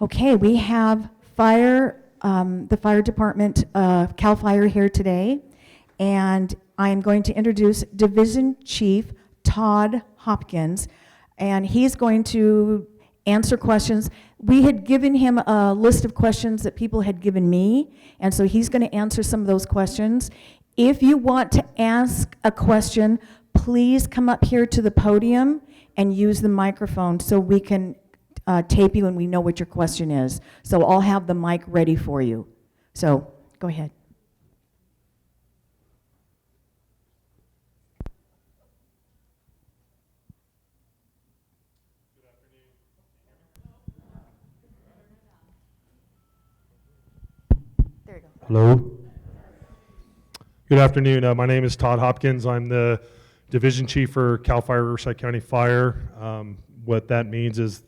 Okay, we have the fire department, CAL FIRE here today, and I am going to introduce Division Chief Todd Hopkins, and he's going to answer questions. We had given him a list of questions that people had given me, and so he's going to answer some of those questions. If you want to ask a question, please come up here to the podium and use the microphone so we can tape you and we know what your question is. So I'll have the mic ready for you. So go ahead. There you go. Hello. Good afternoon. My name is Todd Hopkins. I'm the Division Chief for CAL FIRE Riverside County Fire. What that means is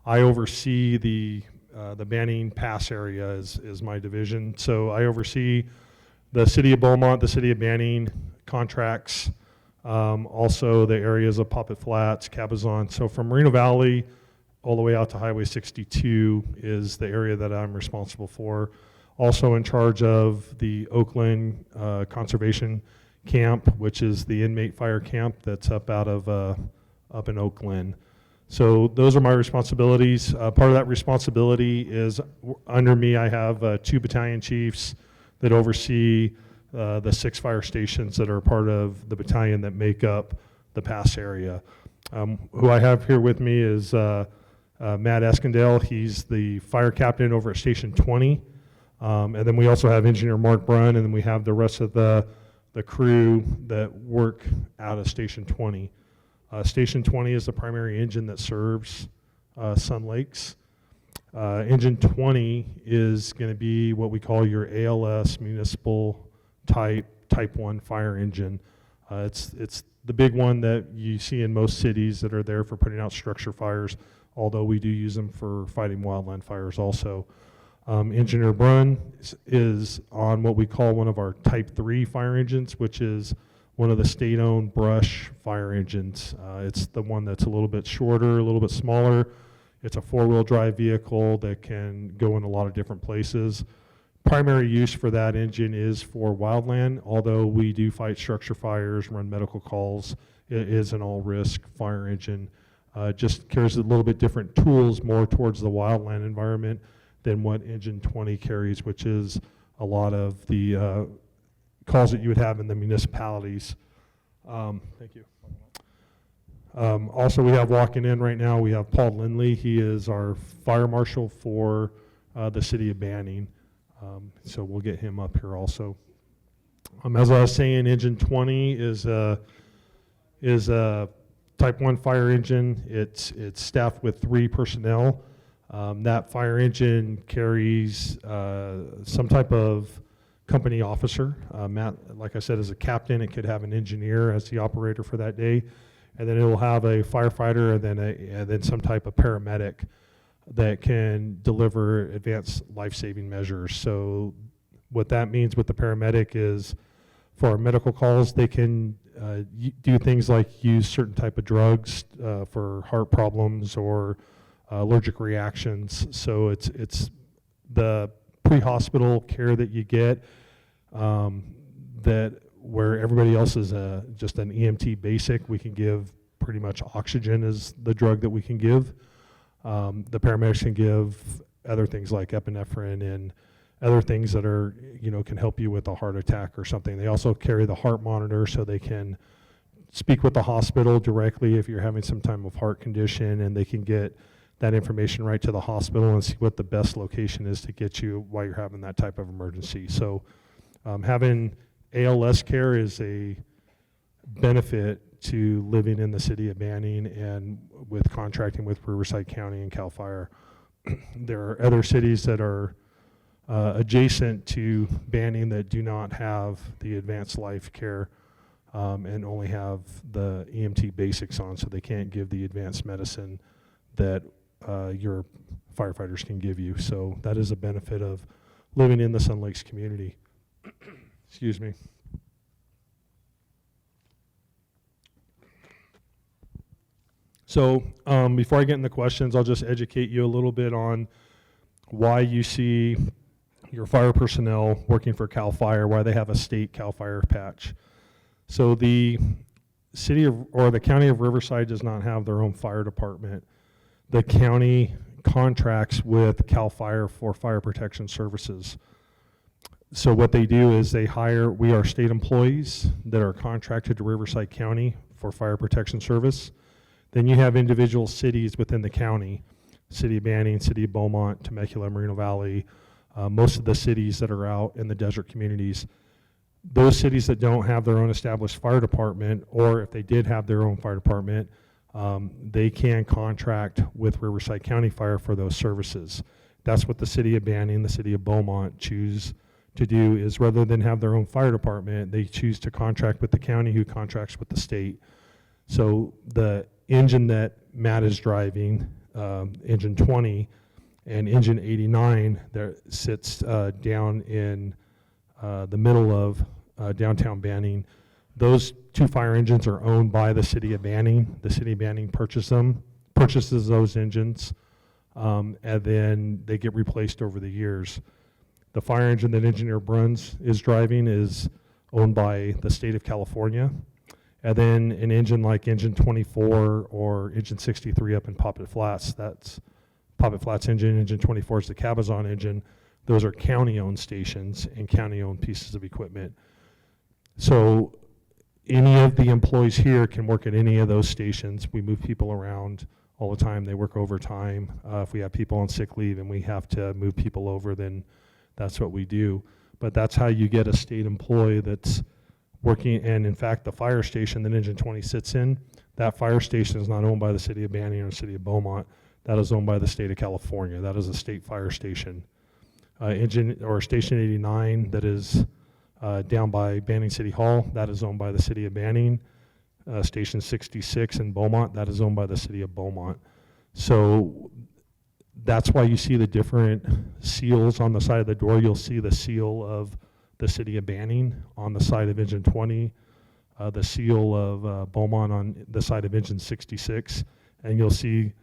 I oversee the Banning Pass area is my division. So I oversee the City of Beaumont, the City of Banning contracts, also the areas of Poppet Flats, Cabazon. So from Moreno Valley all the way out to Highway 62 is the area that I'm responsible for. Also in charge of the Oakland Conservation Camp, which is the inmate fire camp that's up in Oakland. So those are my responsibilities. Part of that responsibility is under me I have 2 battalion chiefs that oversee the 6 fire stations that are part of the battalion that make up the pass area. Who I have here with me is Matt Eskandale. He's the fire captain over at Station 20. And then we also have Engineer Mark Brunn, and then we have the rest of the crew that work out of Station 20. Station 20 is the primary engine that serves Sun Lakes. Engine 20 is going to be what we call your ALS municipal type 1 fire engine. It's the big one that you see in most cities that are there for putting out structure fires, although we do use them for fighting wildland fires also. Engineer Brunn is on what we call one of our Type 3 fire engines, which is one of the state-owned brush fire engines. It's the one that's a little bit shorter, a little bit smaller. It's a 4-wheel drive vehicle that can go in a lot of different places. Primary use for that engine is for wildland, although we do fight structure fires, run medical calls. It is an all-risk fire engine. Just carries a little bit different tools more towards the wildland environment than what Engine 20 carries, which is a lot of the calls that you would have in the municipalities. Thank you. Also, we have walking in right now, we have Paul Lindley. He is our fire marshal for the City of Banning. So we'll get him up here also. As I was saying, Engine 20 is a Type 1 fire engine. It's staffed with 3 personnel. That fire engine carries some type of company officer. Matt, like I said, is a captain. It could have an engineer as the operator for that day, and then it will have a firefighter and then some type of paramedic that can deliver advanced life-saving measures. So what that means with the paramedic is for our medical calls, they can do things like use certain type of drugs for heart problems or allergic reactions. So it's the pre-hospital care that you get that where everybody else is just an EMT basic. We can give pretty much oxygen is the drug that we can give. The paramedics can give other things like epinephrine and other things that are, can help you with a heart attack or something. They also carry the heart monitor so they can speak with the hospital directly if you're having some type of heart condition, and they can get that information right to the hospital and see what the best location is to get you while you're having that type of emergency. So having ALS care is a benefit to living in the City of Banning and with contracting with Riverside County and CAL FIRE. There are other cities that are adjacent to Banning that do not have the advanced life care and only have the EMT basics on, so they can't give the advanced medicine that your firefighters can give you. So that is a benefit of living in the Sun Lakes community. Excuse me. So before I get into questions, I'll just educate you a little bit on why you see your fire personnel working for CAL FIRE, why they have a state CAL FIRE patch. So the city of, or the county of Riverside does not have their own fire department. The county contracts with CAL FIRE for fire protection services. So what they do is they hire, we are state employees that are contracted to Riverside County for fire protection service. Then you have individual cities within the county, City of Banning, City of Beaumont, Temecula, Moreno Valley, most of the cities that are out in the desert communities. Those cities that don't have their own established fire department, or if they did have their own fire department, they can contract with Riverside County Fire for those services. That's what the City of Banning, the City of Beaumont choose to do, is rather than have their own fire department, they choose to contract with the county, who contracts with the state. So the engine that Matt is driving, engine 20, and engine 89 that sits down in the middle of downtown Banning, those two fire engines are owned by the City of Banning. The City of Banning purchases those engines, and then they get replaced over the years. The fire engine that Engineer Bruns is driving is owned by the state of California. And then an engine like engine 24 or engine 63 up in Poppet Flats, that's Poppet Flats engine. Engine 24 is the Cabazon engine. Those are county-owned stations and county-owned pieces of equipment. So any of the employees here can work at any of those stations. We move people around all the time. They work overtime. If we have people on sick leave and we have to move people over, then that's what we do. But that's how you get a state employee that's working. And in fact, the fire station that Engine 20 sits in, that fire station is not owned by the City of Banning or the City of Beaumont. That is owned by the state of California. That is a state fire station. Station 89 that is down by Banning City Hall, that is owned by the City of Banning. Station 66 in Beaumont, that is owned by the City of Beaumont. So that's why you see the different seals on the side of the door. You'll see the seal of the City of Banning on the side of engine 20, the seal of Beaumont on the side of engine 66, and you'll see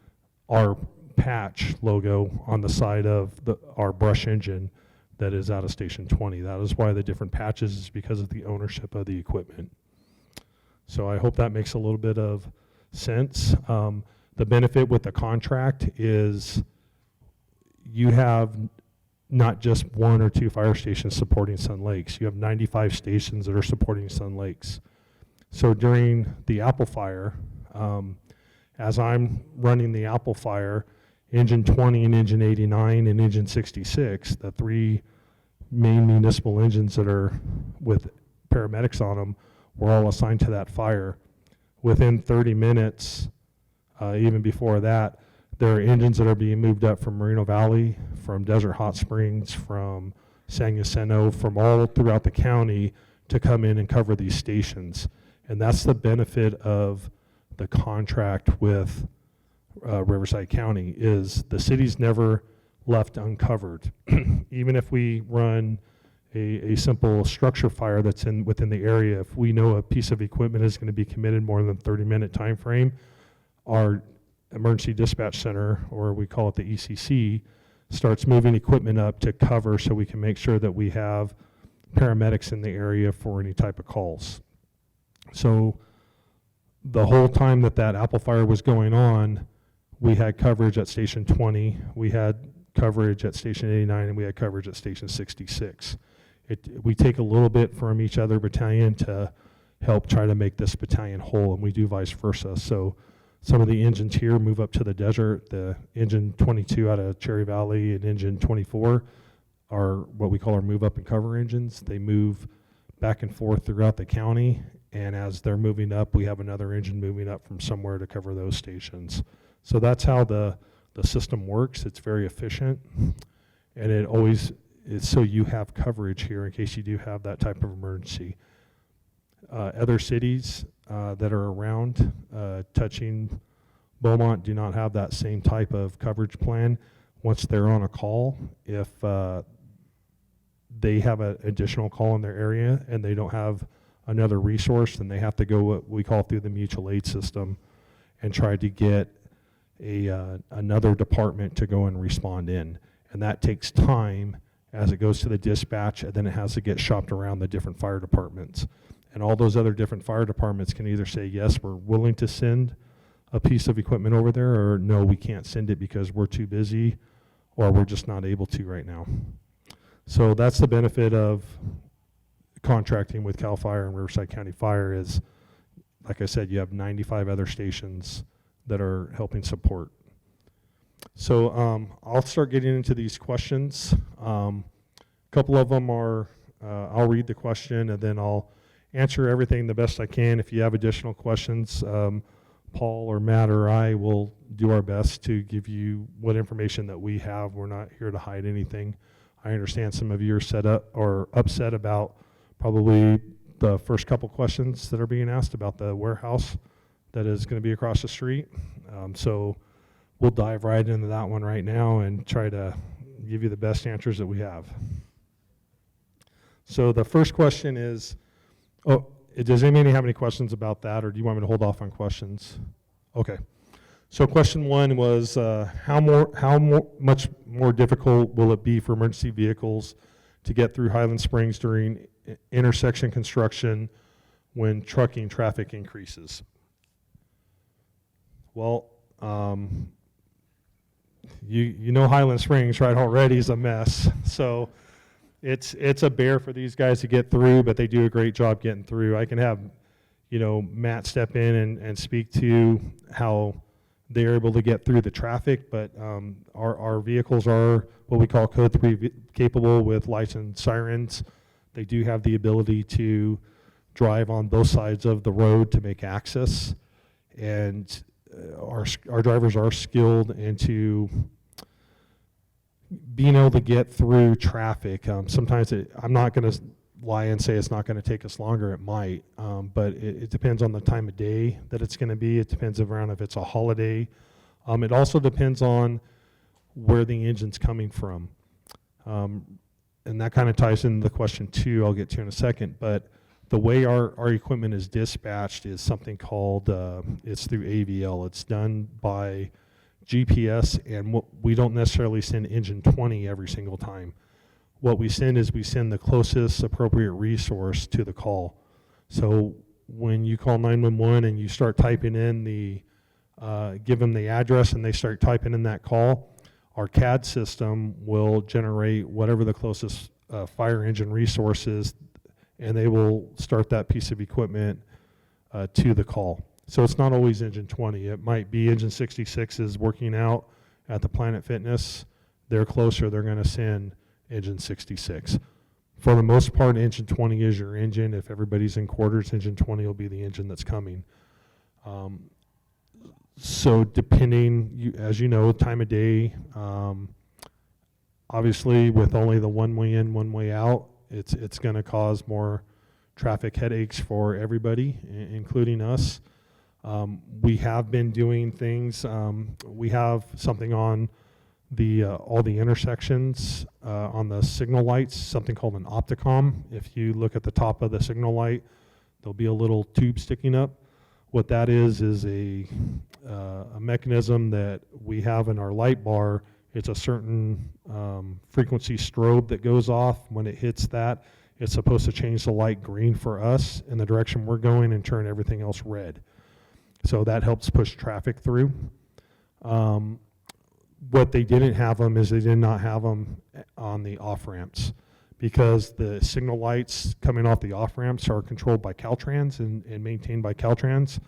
our patch logo on the side of our brush engine that is out of station 20. That is why the different patches is because of the ownership of the equipment. So I hope that makes a little bit of sense. The benefit with the contract is you have not just one or two fire stations supporting Sun Lakes. You have 95 stations that are supporting Sun Lakes. So during the Apple Fire, as I'm running the Apple Fire, engine 20 and engine 89 and engine 66, the three main municipal engines that are with paramedics on them, were all assigned to that fire. Within 30 minutes, even before that, there are engines that are being moved up from Moreno Valley, from Desert Hot Springs, from San Jacinto, from all throughout the county to come in and cover these stations. And that's the benefit of the contract with Riverside County, is the city's never left uncovered. Even if we run a simple structure fire that's within the area, if we know a piece of equipment is going to be committed more than 30-minute time frame, our emergency dispatch center, or we call it the ECC, starts moving equipment up to cover so we can make sure that we have paramedics in the area for any type of calls. So the whole time that Apple Fire was going on, we had coverage at Station 20, we had coverage at Station 89, and we had coverage at Station 66. We take a little bit from each other battalion to help try to make this battalion whole, and we do vice versa. So some of the engines here move up to the desert. The engine 22 out of Cherry Valley and engine 24 are what we call our move up and cover engines. They move back and forth throughout the county, and as they're moving up, we have another engine moving up from somewhere to cover those stations. So that's how the system works. It's very efficient, and it always is so you have coverage here in case you do have that type of emergency. Other cities that are around touching Beaumont do not have that same type of coverage plan. Once they're on a call, if they have an additional call in their area and they don't have another resource, then they have to go what we call through the mutual aid system. and try to get another department to go and respond in. And that takes time as it goes to the dispatch, and then it has to get shopped around the different fire departments. And all those other different fire departments can either say, yes, we're willing to send a piece of equipment over there, or no, we can't send it because we're too busy, or we're just not able to right now. So that's the benefit of contracting with CAL FIRE and Riverside County Fire is, like I said, you have 95 other stations that are helping support. So I'll start getting into these questions. A couple of them are, I'll read the question and then I'll answer everything the best I can. If you have additional questions, Paul or Matt or I will do our best to give you what information that we have. We're not here to hide anything. I understand some of you are set up or upset about probably the first couple questions that are being asked about the warehouse that is going to be across the street. So we'll dive right into that one right now and try to give you the best answers that we have. So the first question is, does anybody have any questions about that, or do you want me to hold off on questions? Okay. So question one was, how much more difficult will it be for emergency vehicles to get through Highland Springs during intersection construction when trucking traffic increases? Well, you know Highland Springs, right, already is a mess. So it's a bear for these guys to get through, but they do a great job getting through. I can have, Matt step in and speak to how they're able to get through the traffic, but our vehicles are what we call Code 3 capable with lights and sirens. They do have the ability to drive on both sides of the road to make access, and our drivers are skilled into being able to get through traffic. Sometimes I'm not going to lie and say it's not going to take us longer. It might, but it depends on the time of day that it's going to be. It depends around if it's a holiday. It also depends on where the engine's coming from. And that kind of ties into the question two I'll get to in a second. But the way our equipment is dispatched is something called, it's through AVL. It's done by GPS, and we don't necessarily send engine 20 every single time. What we send is we send the closest appropriate resource to the call. So when you call 911 and you start typing in give them the address and they start typing in that call, our CAD system will generate whatever the closest fire engine resource is, and they will start that piece of equipment to the call. So it's not always engine 20. It might be engine 66 is working out at the Planet Fitness. They're closer, they're going to send engine 66. For the most part, engine 20 is your engine. If everybody's in quarters, engine 20 will be the engine that's coming. So depending, as you know, time of day, obviously with only the one way in, one way out, it's going to cause more traffic headaches for everybody, including us. We have been doing things. We have something on all the intersections on the signal lights, something called an Opticom. If you look at the top of the signal light, there'll be a little tube sticking up. What that is a mechanism that we have in our light bar. It's a certain frequency strobe that goes off. When it hits that, it's supposed to change the light green for us in the direction we're going and turn everything else red. So that helps push traffic through. What they didn't have them is they did not have them on the off-ramps, because the signal lights coming off the off-ramps are controlled by Caltrans and maintained by Caltrans.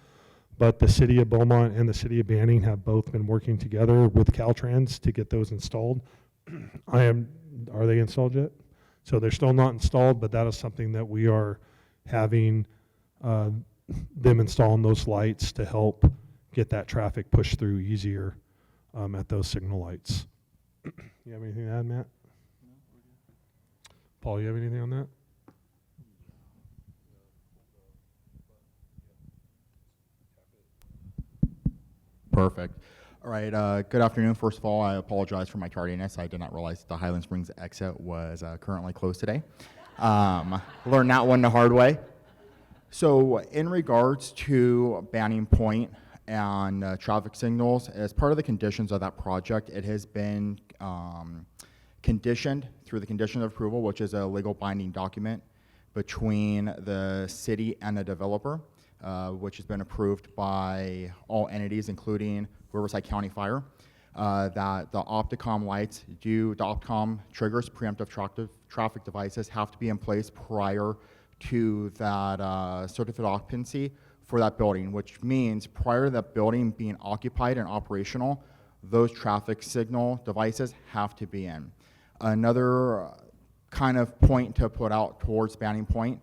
But the city of Beaumont and the city of Banning have both been working together with Caltrans to get those installed. Are they installed yet? So they're still not installed, but that is something that we are having them installing those lights to help get that traffic pushed through easier at those signal lights. You have anything to add, Matt? Paul, you have anything on that? Perfect. All right, good afternoon. First of all, I apologize for my tardiness. I did not realize that the Highland Springs exit was currently closed today. Learned that one the hard way. So in regards to Banning Point and traffic signals. As part of the conditions of that project, it has been conditioned through the condition of approval, which is a legal binding document between the city and the developer, which has been approved by all entities, including Riverside County Fire, that the Opticom lights the Opticom triggers, preemptive traffic devices, have to be in place prior to that certificate of occupancy for that building, which means prior to that building being occupied and operational, those traffic signal devices have to be in. Another kind of point to put out towards Banning Point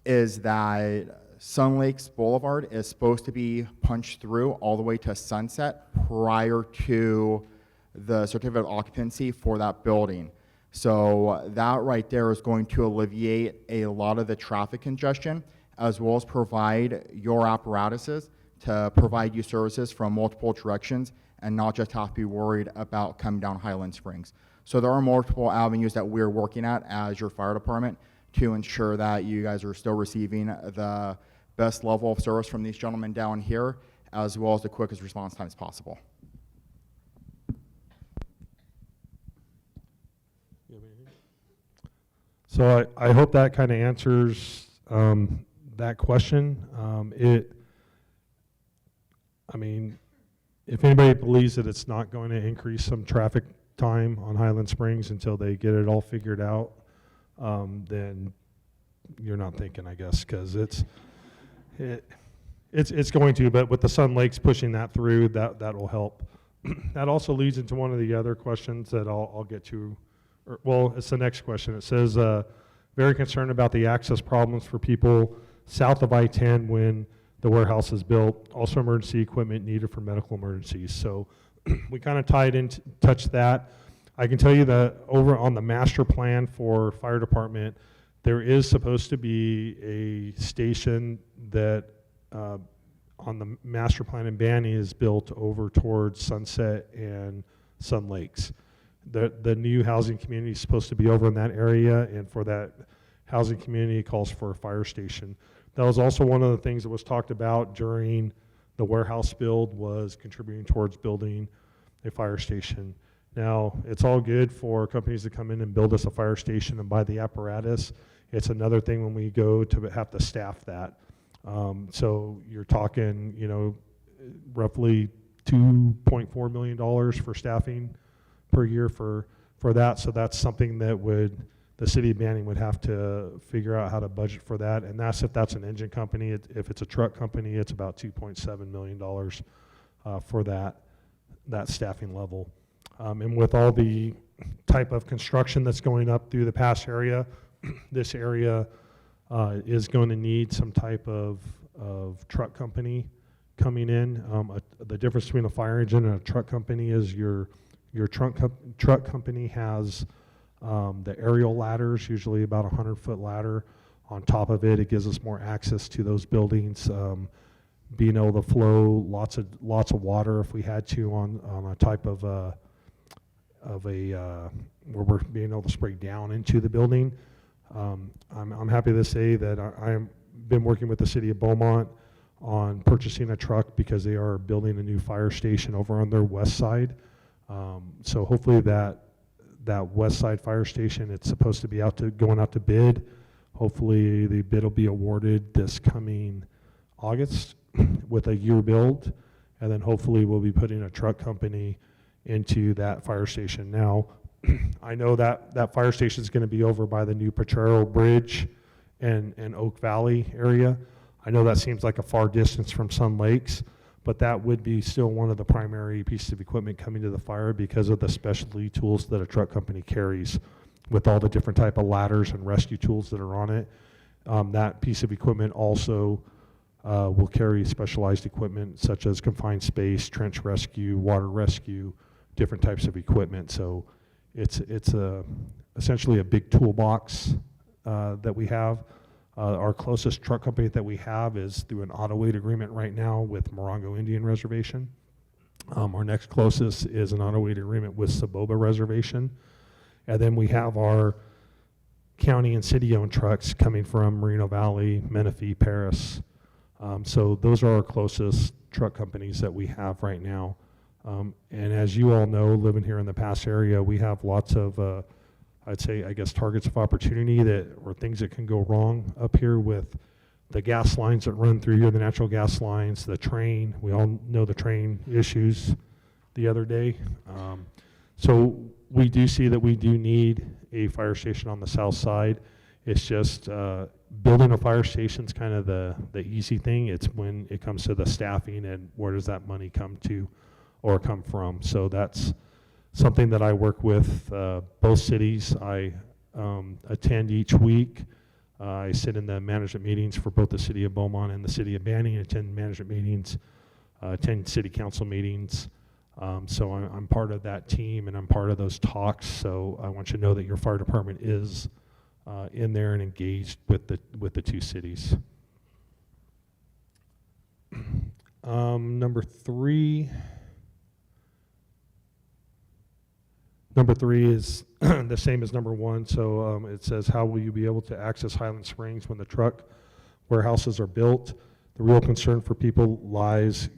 is that Sun Lakes Boulevard is supposed to be punched through all the way to Sunset prior to the certificate of occupancy for that building. So that right there is going to alleviate a lot of the traffic congestion, as well as provide your apparatuses to provide you services from multiple directions and not just have to be worried about coming down Highland Springs. So there are multiple avenues that we're working at as your fire department to ensure that you guys are still receiving the best level of service from these gentlemen down here, as well as the quickest response times possible. So I hope that kind of answers that question. I mean, if anybody believes that it's not going to increase some traffic time on Highland Springs until they get it all figured out, then you're not thinking, I guess, because it's going to. But with the Sun Lakes pushing that through, that will help. That also leads into one of the other questions that I'll get to. Well, it's the next question. It says, very concerned about the access problems for people south of I-10 when the warehouse is built. Also emergency equipment needed for medical emergencies. So we kind of touched that. I can tell you that over on the master plan for fire department, there is supposed to be a station that on the master plan in Banning is built over towards Sunset and Sun Lakes. The new housing community is supposed to be over in that area, and for that housing community, it calls for a fire station. That was also one of the things that was talked about during the warehouse build, was contributing towards building a fire station. Now, it's all good for companies to come in and build us a fire station and buy the apparatus. It's another thing when we go to have to staff that. So you're talking, roughly $2.4 million for staffing per year for that. So that's something that the city of Banning would have to figure out how to budget for that. And that's if that's an engine company. If it's a truck company, it's about $2.7 million for that staffing level. And with all the type of construction that's going up through the pass area, this area is going to need some type of truck company coming in. The difference between a fire engine and a truck company is your truck company has the aerial ladders, usually about a 100-foot ladder. On top of it, it gives us more access to those buildings, being able to flow lots of water if we had to on a type of where we're being able to spray down into the building. I'm happy to say that I have been working with the city of Beaumont on purchasing a truck because they are building a new fire station over on their west side. So hopefully that west side fire station, it's supposed to be going out to bid. Hopefully the bid will be awarded this coming August with a year build, and then hopefully we'll be putting a truck company into that fire station. Now, I know that fire station is going to be over by the new Potrero Bridge and Oak Valley area. I know that seems like a far distance from Sun Lakes, but that would be still one of the primary pieces of equipment coming to the fire because of the specialty tools that a truck company carries with all the different type of ladders and rescue tools that are on it. That piece of equipment also will carry specialized equipment such as confined space, trench rescue, water rescue, different types of equipment. So it's essentially a big toolbox that we have. Our closest truck company that we have is through an auto weight agreement right now with Morongo Indian Reservation. Our next closest is an auto weight agreement with Saboba Reservation. And then we have our county and city-owned trucks coming from Moreno Valley, Menifee, Paris, So those are our closest truck companies that we have right now. And as you all know, living here in the Pass area, we have lots of, I'd say, I guess, targets of opportunity or things that can go wrong up here with the gas lines that run through here, the natural gas lines, the train. We all know the train issues the other day. So we do see that we do need a fire station on the south side. It's just building a fire station is kind of the easy thing. It's when it comes to the staffing and where does that money come to or come from. So that's something that I work with both cities. I attend each week. I sit in the management meetings for both the city of Beaumont and the city of Banning, attend management meetings, attend city council meetings. So I'm part of that team and I'm part of those talks. So I want you to know that your fire department is in there and engaged with the two cities. Number three is the same as number one. So it says, how will you be able to access Highland Springs when the truck warehouses are built? The real concern for people lies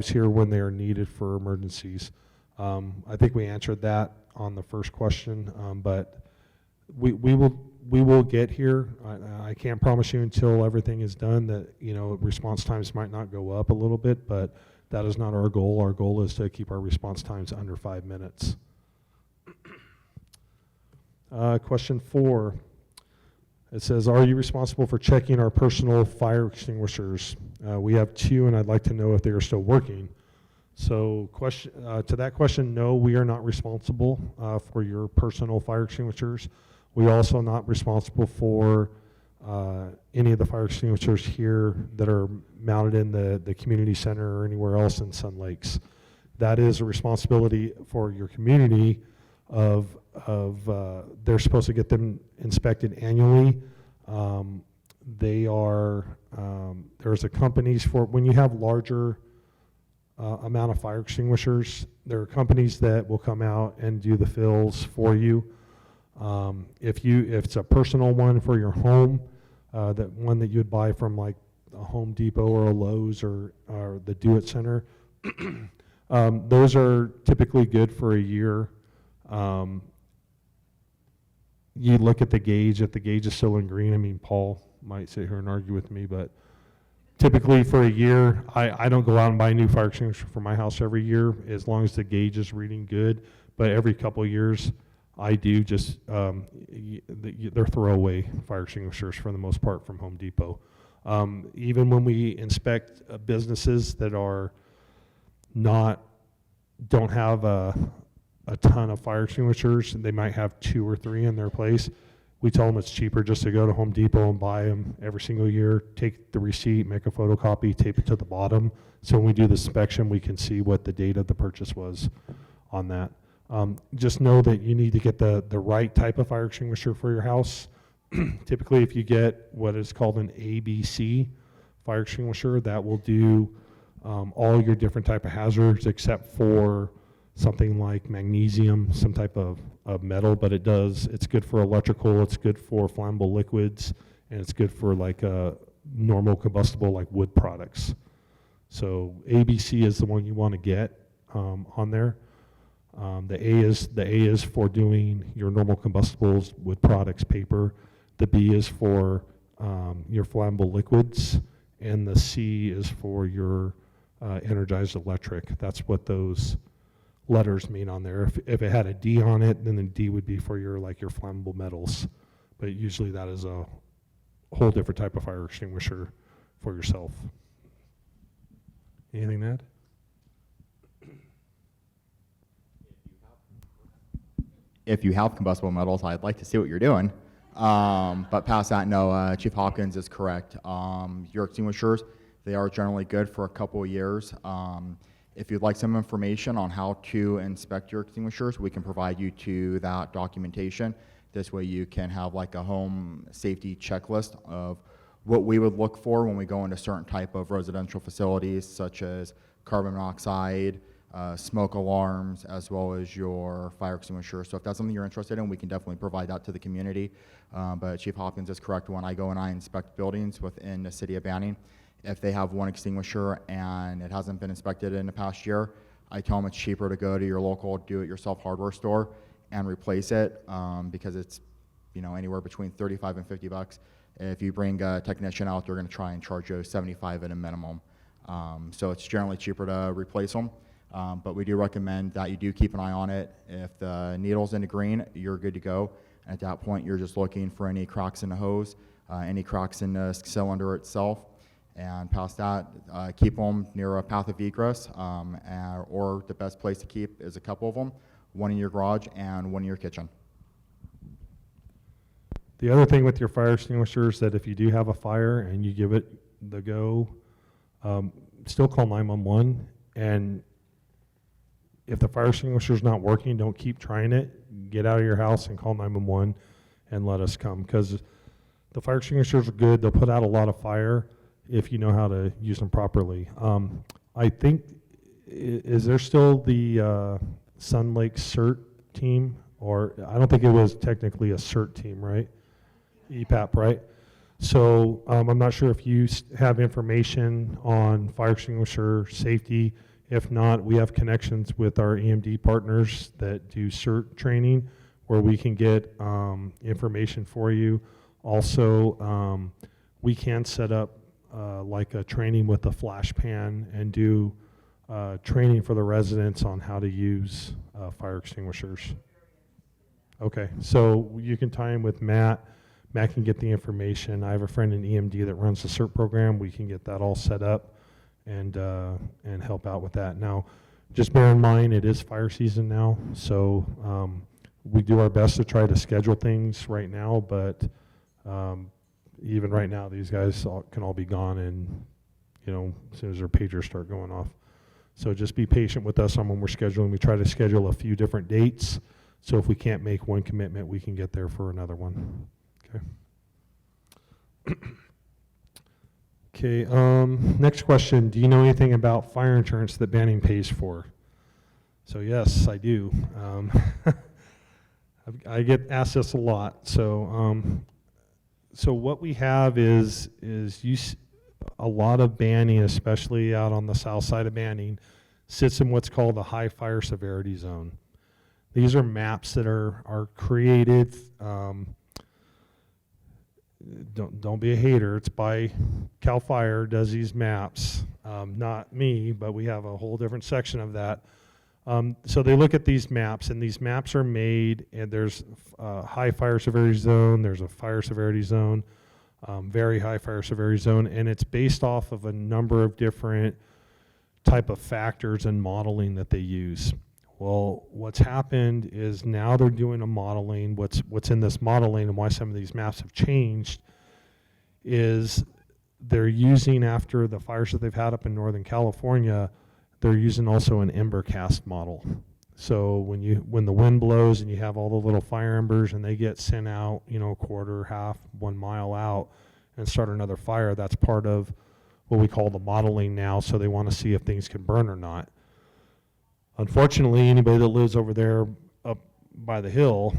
here when they are needed for emergencies. I think we answered that on the first question, but we will get here. I can't promise you until everything is done that, response times might not go up a little bit, but that is not our goal. Our goal is to keep our response times under 5 minutes. Question 4. It says, are you responsible for checking our personal fire extinguishers? We have 2, and I'd like to know if they are still working. So to that question, no, we are not responsible for your personal fire extinguishers. We also not responsible for any of the fire extinguishers here that are mounted in the community center or anywhere else in Sun Lakes. That is a responsibility for your community of they're supposed to get them inspected annually. There's a companies for, when you have larger amount of fire extinguishers, there are companies that will come out and do the fills for you. If it's a personal one for your home, that one that you'd buy from like a Home Depot or a Lowe's or the Do It Center, those are typically good for a year. You look at the gauge. If the gauge is still in green, I mean, Paul might sit here and argue with me, but typically for a year, I don't go out and buy a new fire extinguisher for my house every year as long as the gauge is reading good. But every couple of years, I do just, they're throwaway fire extinguishers for the most part from Home Depot. Even when we inspect businesses that don't have a ton of fire extinguishers, they might have 2 or 3 in their place. We tell them it's cheaper just to go to Home Depot and buy them every single year, take the receipt, make a photocopy, tape it to the bottom. So when we do the inspection, we can see what the date of the purchase was on that. Just know that you need to get the right type of fire extinguisher for your house. Typically, if you get what is called an ABC fire extinguisher, that will do all your different type of hazards except for something like magnesium, some type of metal, but it's good for electrical, it's good for flammable liquids, and it's good for like normal combustible like wood products. So ABC is the one you want to get on there. The A is for doing your normal combustibles, wood products, paper. The B is for your flammable liquids, and the C is for your energized electric. That's what those letters mean on there. If it had a D on it, then the D would be for your flammable metals. But usually that is a whole different type of fire extinguisher for yourself. Anything to add? If you have combustible metals, I'd like to see what you're doing. But past that, no, Chief Hopkins is correct. Your extinguishers, they are generally good for a couple of years. If you'd like some information on how to inspect your extinguishers, we can provide you to that documentation. This way you can have like a home safety checklist of what we would look for when we go into certain type of residential facilities, such as carbon monoxide, smoke alarms, as well as your fire extinguisher. So if that's something you're interested in, we can definitely provide that to the community. But Chief Hopkins is correct. When I go and I inspect buildings within the city of Banning, if they have one extinguisher and it hasn't been inspected in the past year, I tell them it's cheaper to go to your local do-it-yourself hardware store and replace it, because it's, you know, anywhere between 35 and 50 bucks. If you bring a technician out, they're going to try and charge you 75 at a minimum. So it's generally cheaper to replace them. But we do recommend that you do keep an eye on it. If the needle's in the green, you're good to go. At that point, you're just looking for any cracks in the hose, any cracks in the cylinder itself. And past that, keep them near a path of egress, or the best place to keep is a couple of them, one in your garage and one in your kitchen. The other thing with your fire extinguishers, that if you do have a fire and you give it the go, still call 911. And if the fire extinguisher is not working, don't keep trying it. Get out of your house and call 911 and let us come, because the fire extinguishers are good. They'll put out a lot of fire if you know how to use them properly. I think, is there still the Sun Lake CERT team? Or I don't think it was technically a CERT team, right? EPAP, right? So I'm not sure if you have information on fire extinguisher safety. If not, we have connections with our EMD partners that do CERT training, where we can get information for you. Also, we can set up like a training with a flash pan and do training for the residents on how to use fire extinguishers. Okay, so you can tie in with Matt. Matt can get the information. I have a friend in EMD that runs the CERT program. We can get that all set up and help out with that. Now, just bear in mind, it is fire season now, so we do our best to try to schedule things right now, but even right now, these guys can all be gone, and you know, as soon as their pagers start going off. So just be patient with us on when we're scheduling. We try to schedule a few different dates, so if we can't make one commitment, we can get there for another one. Okay. Okay, next question. Do you know anything about fire insurance that Banning pays for? So yes, I do. I get asked this a lot. So so what we have is a lot of Banning, especially out on the south side of Banning, sits in what's called a high fire severity zone. These are maps that are created. Don't be a hater. It's by CAL FIRE does these maps, not me, but we have a whole different section of that. So they look at these maps, and these maps are made, and there's a high fire severity zone, there's a fire severity zone, very high fire severity zone, and it's based off of a number of different type of factors and modeling that they use. Well, what's happened is now they're doing a modeling. What's in this modeling and why some of these maps have changed is they're using, after the fires that they've had up in Northern California, they're using also an ember cast model. So when the wind blows and you have all the little fire embers and they get sent out, you know, a quarter, half, 1 mile out and start another fire, that's part of what we call the modeling now. So they want to see if things can burn or not. Unfortunately, anybody that lives over there up by the hill,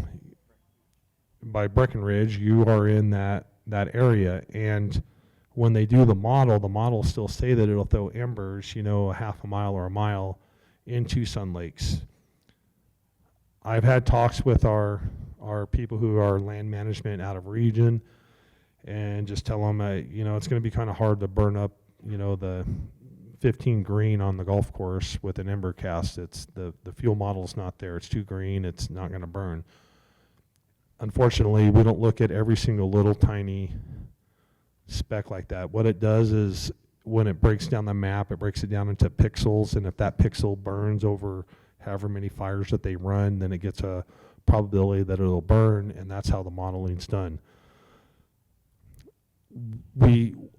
by Breckenridge, you are in that area. And when they do the model still say that it'll throw embers, you know, a half a mile or a mile into Sun Lakes. I've had talks with our people who are land management out of region, and just tell them, you know, it's going to be kind of hard to burn up, you know, the 15 green on the golf course with an ember cast. It's the fuel model's not there. It's too green. It's not going to burn. Unfortunately, we don't look at every single little tiny speck like that. What it does is when it breaks down the map, it breaks it down into pixels, and if that pixel burns over however many fires that they run, then it gets a probability that it'll burn, and that's how the modeling's done.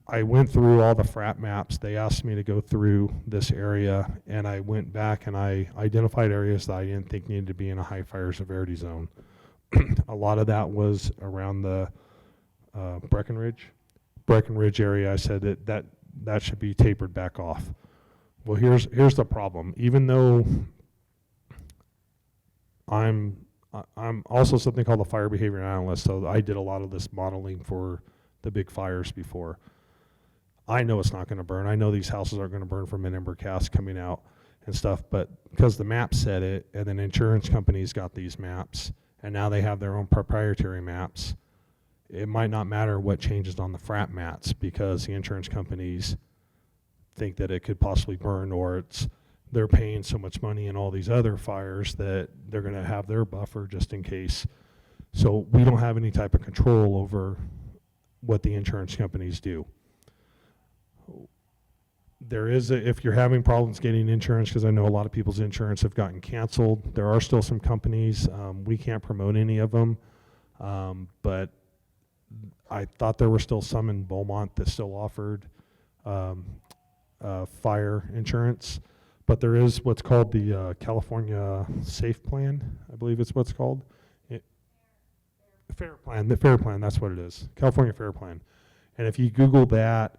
I went through all the FRAP maps. They asked me to go through this area, and I went back and I identified areas that I didn't think needed to be in a high fire severity zone. A lot of that was around the Breckenridge area. I said that should be tapered back off. Well, here's the problem. Even though I'm also something called a fire behavior analyst, so I did a lot of this modeling for the big fires before. I know it's not going to burn. I know these houses aren't going to burn from an ember cast coming out and stuff, but because the map said it, and then insurance companies got these maps, and now they have their own proprietary maps, it might not matter what changes on the frat mats because the insurance companies think that it could possibly burn, or they're paying so much money in all these other fires that they're going to have their buffer just in case. So we don't have any type of control over what the insurance companies do. There is, if you're having problems getting insurance, because I know a lot of people's insurance have gotten canceled, there are still some companies, we can't promote any of them, but I thought there were still some in Beaumont that still offered fire insurance, but there is what's called the California Safe Plan, I believe it's what's called. Fair Plan, the Fair Plan, that's what it is, California Fair Plan. And if you Google that,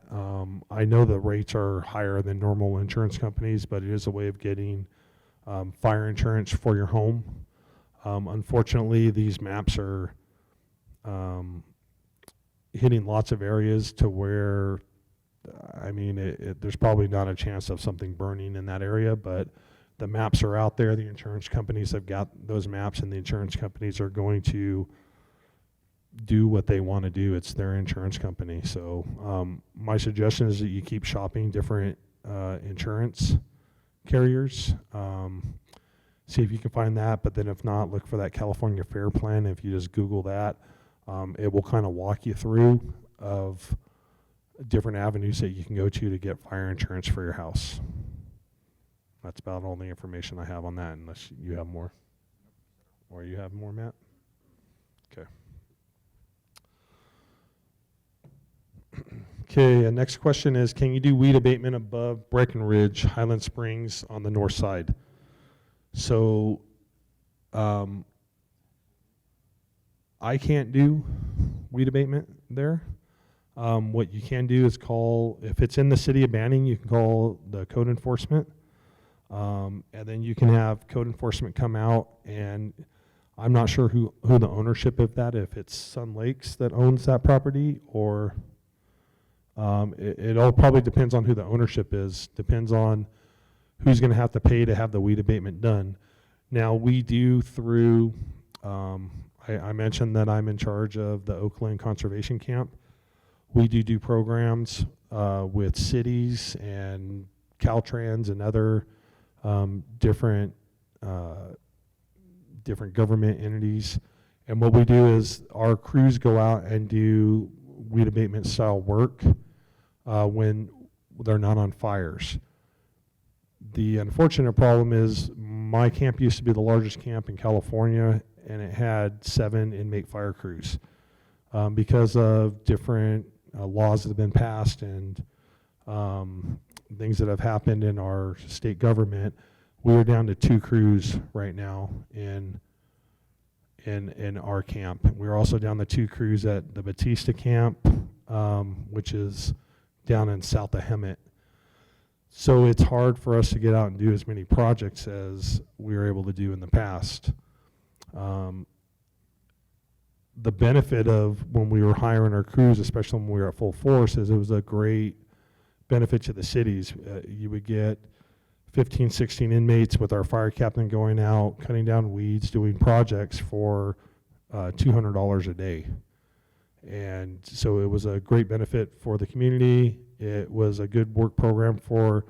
I know the rates are higher than normal insurance companies, but it is a way of getting fire insurance for your home. Unfortunately, these maps are hitting lots of areas to where, I mean, there's probably not a chance of something burning in that area, but the maps are out there. The insurance companies have got those maps, and the insurance companies are going to do what they want to do. It's their insurance company. So my suggestion is that you keep shopping different insurance carriers. See if you can find that, but then if not, look for that California Fair Plan. If you just Google that, it will kind of walk you through of different avenues that you can go to get fire insurance for your house. That's about all the information I have on that, unless you have more. Or you have more, Matt? Okay. Okay, next question is, can you do weed abatement above Breckenridge, Highland Springs on the north side? So, I can't do weed abatement there. What you can do is call, if it's in the city of Banning, you can call the code enforcement. And then you can have code enforcement come out, and I'm not sure who the ownership of that, if it's Sun Lakes that owns that property, or it all probably depends on who the ownership is, depends on who's going to have to pay to have the weed abatement done. Now, we do through, I mentioned that I'm in charge of the Oakland Conservation Camp. We do programs with cities and Caltrans and other different government entities. And what we do is our crews go out and do weed abatement style work when they're not on fires. The unfortunate problem is my camp used to be the largest camp in California, and it had 7 inmate fire crews. Because of different laws that have been passed and things that have happened in our state government, we are down to 2 crews right now in our camp. We're also down to 2 crews at the Batista camp, which is down in south of Hemet. So it's hard for us to get out and do as many projects as we were able to do in the past. The benefit of when we were hiring our crews, especially when we were at full force, is it was a great benefit to the cities. You would get 15, 16 inmates with our fire captain going out, cutting down weeds, doing projects for $200 a day. And so it was a great benefit for the community. It was a good work program for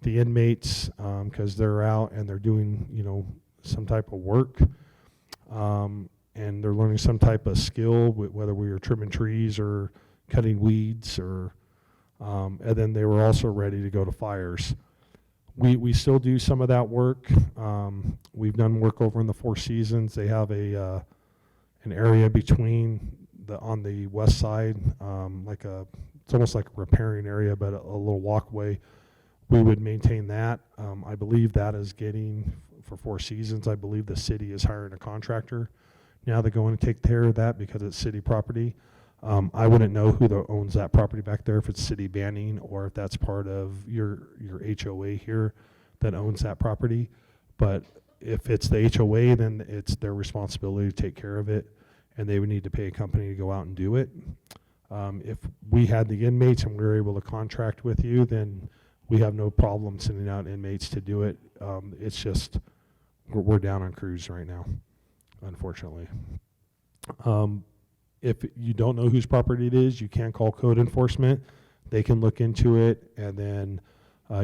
the inmates because they're out and they're doing, some type of work. And they're learning some type of skill, whether we were trimming trees or cutting weeds, or and then they were also ready to go to fires. We still do some of that work. We've done work over in the Four Seasons. They have an area between on the west side, it's almost like a repairing area, but a little walkway. We would maintain that. I believe that is getting, for Four Seasons, I believe the city is hiring a contractor now to go in and take care of that because it's city property. I wouldn't know who owns that property back there, if it's City Banning or if that's part of your HOA here that owns that property. But if it's the HOA, then it's their responsibility to take care of it, and they would need to pay a company to go out and do it. If we had the inmates and we were able to contract with you, then we have no problem sending out inmates to do it. It's just we're down on crews right now, unfortunately. If you don't know whose property it is, you can call code enforcement. They can look into it and then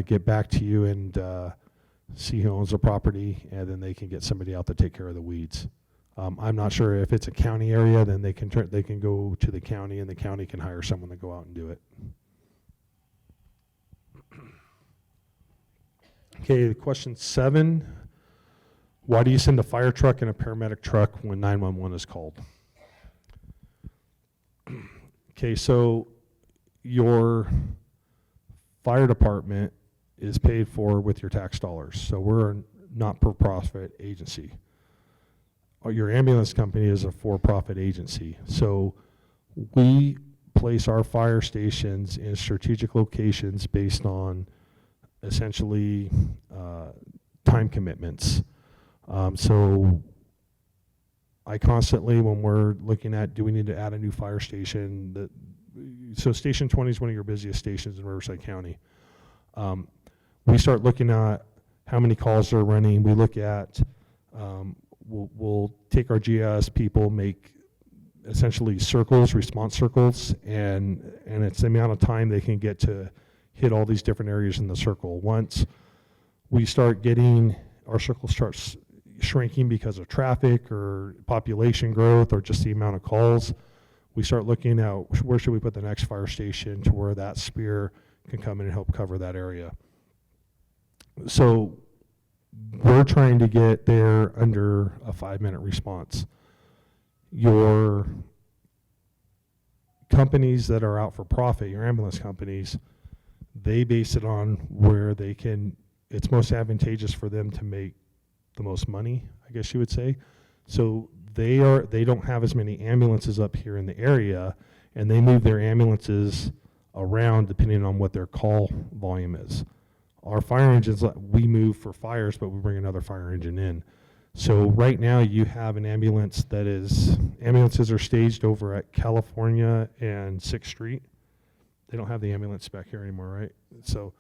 get back to you and see who owns the property, and then they can get somebody out to take care of the weeds. I'm not sure if it's a county area, then they can go to the county, and the county can hire someone to go out and do it. Okay, question 7. Why do you send a fire truck and a paramedic truck when 911 is called? Okay, so your fire department is paid for with your tax dollars. So we're a not-for-profit agency. Your ambulance company is a for-profit agency. So we place our fire stations in strategic locations based on essentially time commitments. So I constantly, when we're looking at, do we need to add a new fire station? So Station 20 is one of your busiest stations in Riverside County. We start looking at how many calls they're running. We look at, we'll take our GIS people, make essentially circles, response circles, and it's the amount of time they can get to hit all these different areas in the circle. Once we start getting, our circle starts shrinking because of traffic or population growth or just the amount of calls, we start looking at where should we put the next fire station to where that spear can come in and help cover that area. So we're trying to get there under a 5-minute response. Your companies that are out for profit, your ambulance companies, they base it on where they can, it's most advantageous for them to make the most money, I guess you would say. So they don't have as many ambulances up here in the area, and they move their ambulances around depending on what their call volume is. Our fire engines, we move for fires, but we bring another fire engine in. So right now you have an ambulance ambulances are staged over at California and 6th Street. They don't have the ambulance back here anymore, right? So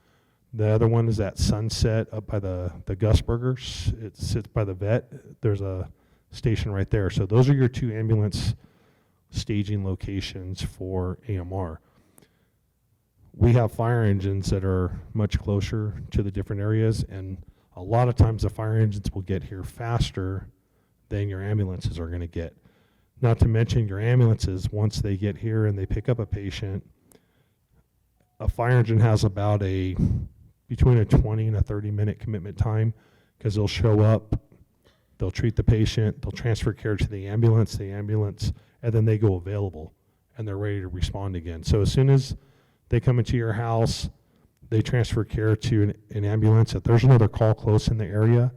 the other one is at Sunset up by the Gus Burgers. It sits by the vet. There's a station right there. So those are your 2 ambulance staging locations for AMR. We have fire engines that are much closer to the different areas, and a lot of times the fire engines will get here faster than your ambulances are going to get. Not to mention your ambulances, once they get here and they pick up a patient, a fire engine has about between a 20 and a 30-minute commitment time, because they'll show up, they'll treat the patient, they'll transfer care to the ambulance, and then they go available, and they're ready to respond again. So as soon as they come into your house, they transfer care to an ambulance. If there's another call close in the area,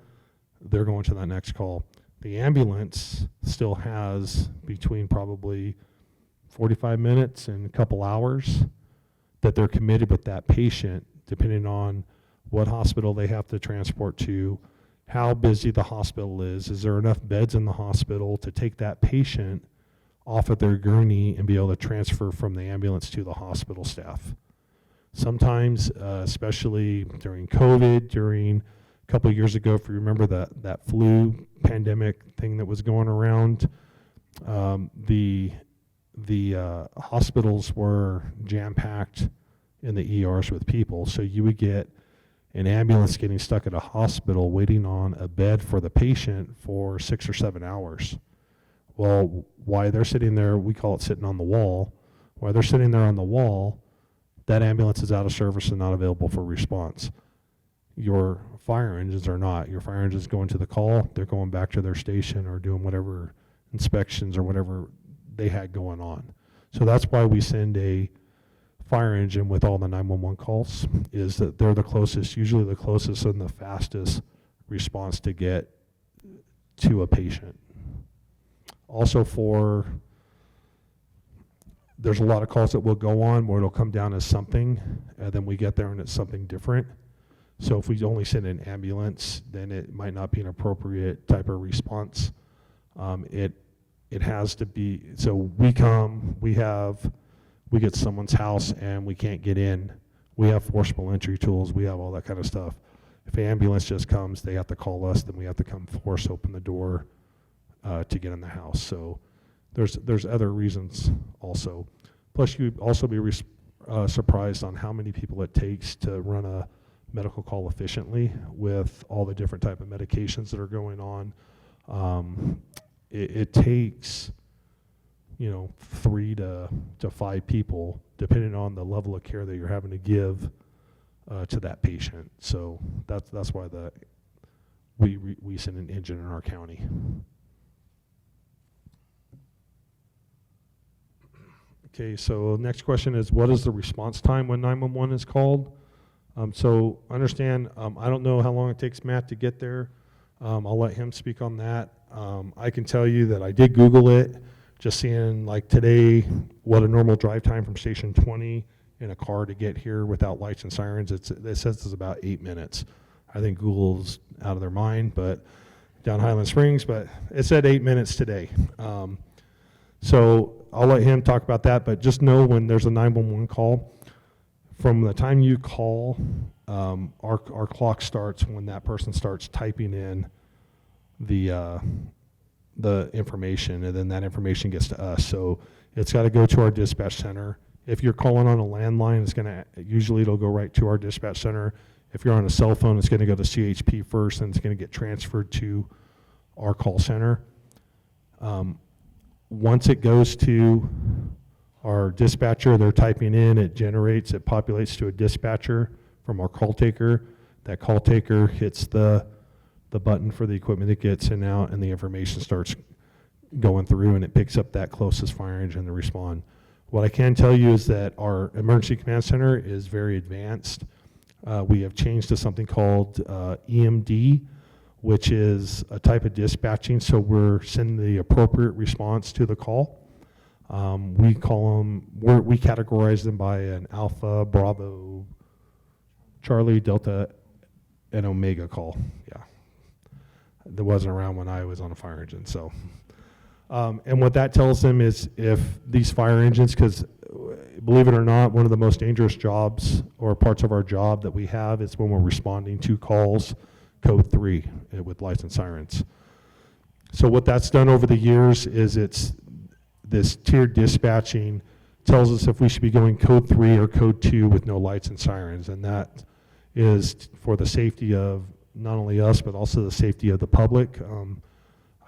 they're going to that next call. The ambulance still has between probably 45 minutes and a couple hours that they're committed with that patient, depending on what hospital they have to transport to, how busy the hospital is there enough beds in the hospital to take that patient off of their gurney and be able to transfer from the ambulance to the hospital staff. Sometimes, especially during COVID, during a couple of years ago, if you remember that flu pandemic thing that was going around, the hospitals were jam-packed in the ERs with people. So you would get an ambulance getting stuck at a hospital waiting on a bed for the patient for 6 or 7 hours. Well, why they're sitting there, we call it sitting on the wall. While they're sitting there on the wall, that ambulance is out of service and not available for response. Your fire engines are not. Your fire engines going to the call, they're going back to their station or doing whatever inspections or whatever they had going on. So that's why we send a fire engine with all the 911 calls, is that they're the closest, usually the closest and the fastest response to get to a patient. Also, for there's a lot of calls that will go on where it'll come down as something, and then we get there and it's something different. So if we only send an ambulance, then it might not be an appropriate type of response. It has to be, so we come, we get someone's house and we can't get in. We have forcible entry tools, we have all that kind of stuff. If an ambulance just comes, they have to call us, then we have to come force open the door to get in the house. So there's other reasons also. Plus you'd also be surprised on how many people it takes to run a medical call efficiently with all the different type of medications that are going on. It takes, 3 to 5 people, depending on the level of care that you're having to give to that patient. So that's why we send an engine in our county. Okay, so next question is, what is the response time when 911 is called? So understand, I don't know how long it takes Matt to get there. I'll let him speak on that. I can tell you that I did Google it, just seeing like today what a normal drive time from Station 20 in a car to get here without lights and sirens. It says it's about 8 minutes. I think Google's out of their mind, but down Highland Springs, but it said 8 minutes today. So I'll let him talk about that, but just know when there's a 911 call, from the time you call, our clock starts when that person starts typing in the information, and then that information gets to us. So it's got to go to our dispatch center. If you're calling on a landline, usually it'll go right to our dispatch center. If you're on a cell phone, it's going to go to CHP first, and it's going to get transferred to our call center. Once it goes to our dispatcher, they're typing in, it populates to a dispatcher from our call taker. That call taker hits the button for the equipment that gets in and out, and the information starts going through, and it picks up that closest fire engine to respond. What I can tell you is that our emergency command center is very advanced. We have changed to something called EMD, which is a type of dispatching, so we're sending the appropriate response to the call. We categorize them by an Alpha, Bravo, Charlie, Delta, and Omega call. Yeah, that wasn't around when I was on a fire engine. So, and what that tells them is if these fire engines, because believe it or not, one of the most dangerous jobs or parts of our job that we have is when we're responding to calls, code 3 with lights and sirens. So what that's done over the years is this tiered dispatching tells us if we should be going code 3 or code 2 with no lights and sirens, and that is for the safety of not only us but also the safety of the public.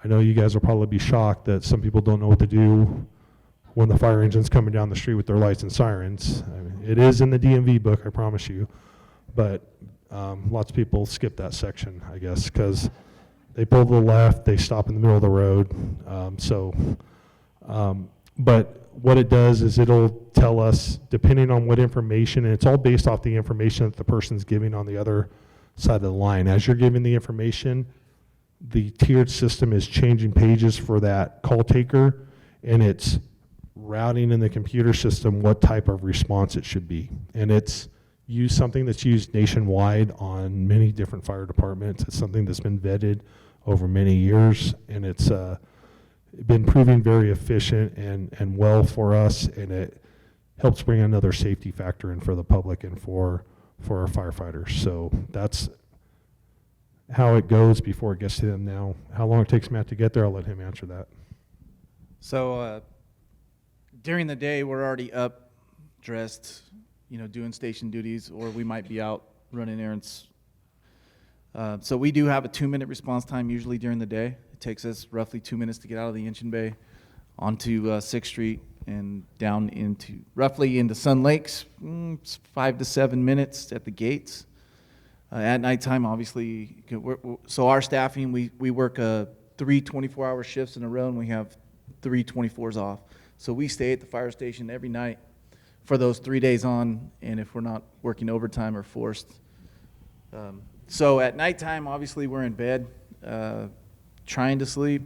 I know you guys will probably be shocked that some people don't know what to do when the fire engine's coming down the street with their lights and sirens. I mean, it is in the DMV book, I promise you, but lots of people skip that section, I guess, because they pull to the left, they stop in the middle of the road. But what it does is it'll tell us, depending on what information, and it's all based off the information that the person's giving on the other side of the line. As you're giving the information, the tiered system is changing pages for that call taker, and it's routing in the computer system what type of response it should be. And it's something that's used nationwide on many different fire departments. It's something that's been vetted over many years, and it's been proving very efficient and well for us, and it helps bring another safety factor in for the public and for our firefighters. So that's how it goes before it gets to them now. How long it takes Matt to get there, I'll let him answer that. So during the day, we're already up, dressed, doing station duties, or we might be out running errands. So we do have a 2-minute response time usually during the day. It takes us roughly 2 minutes to get out of the engine bay onto 6th Street and down into Sun Lakes, 5 to 7 minutes at the gates. At nighttime, obviously, so our staffing, we work 3 24-hour shifts in a row, and we have 3 24s off. So we stay at the fire station every night for those 3 days on, and if we're not working overtime or forced. So at nighttime, obviously, we're in bed, trying to sleep.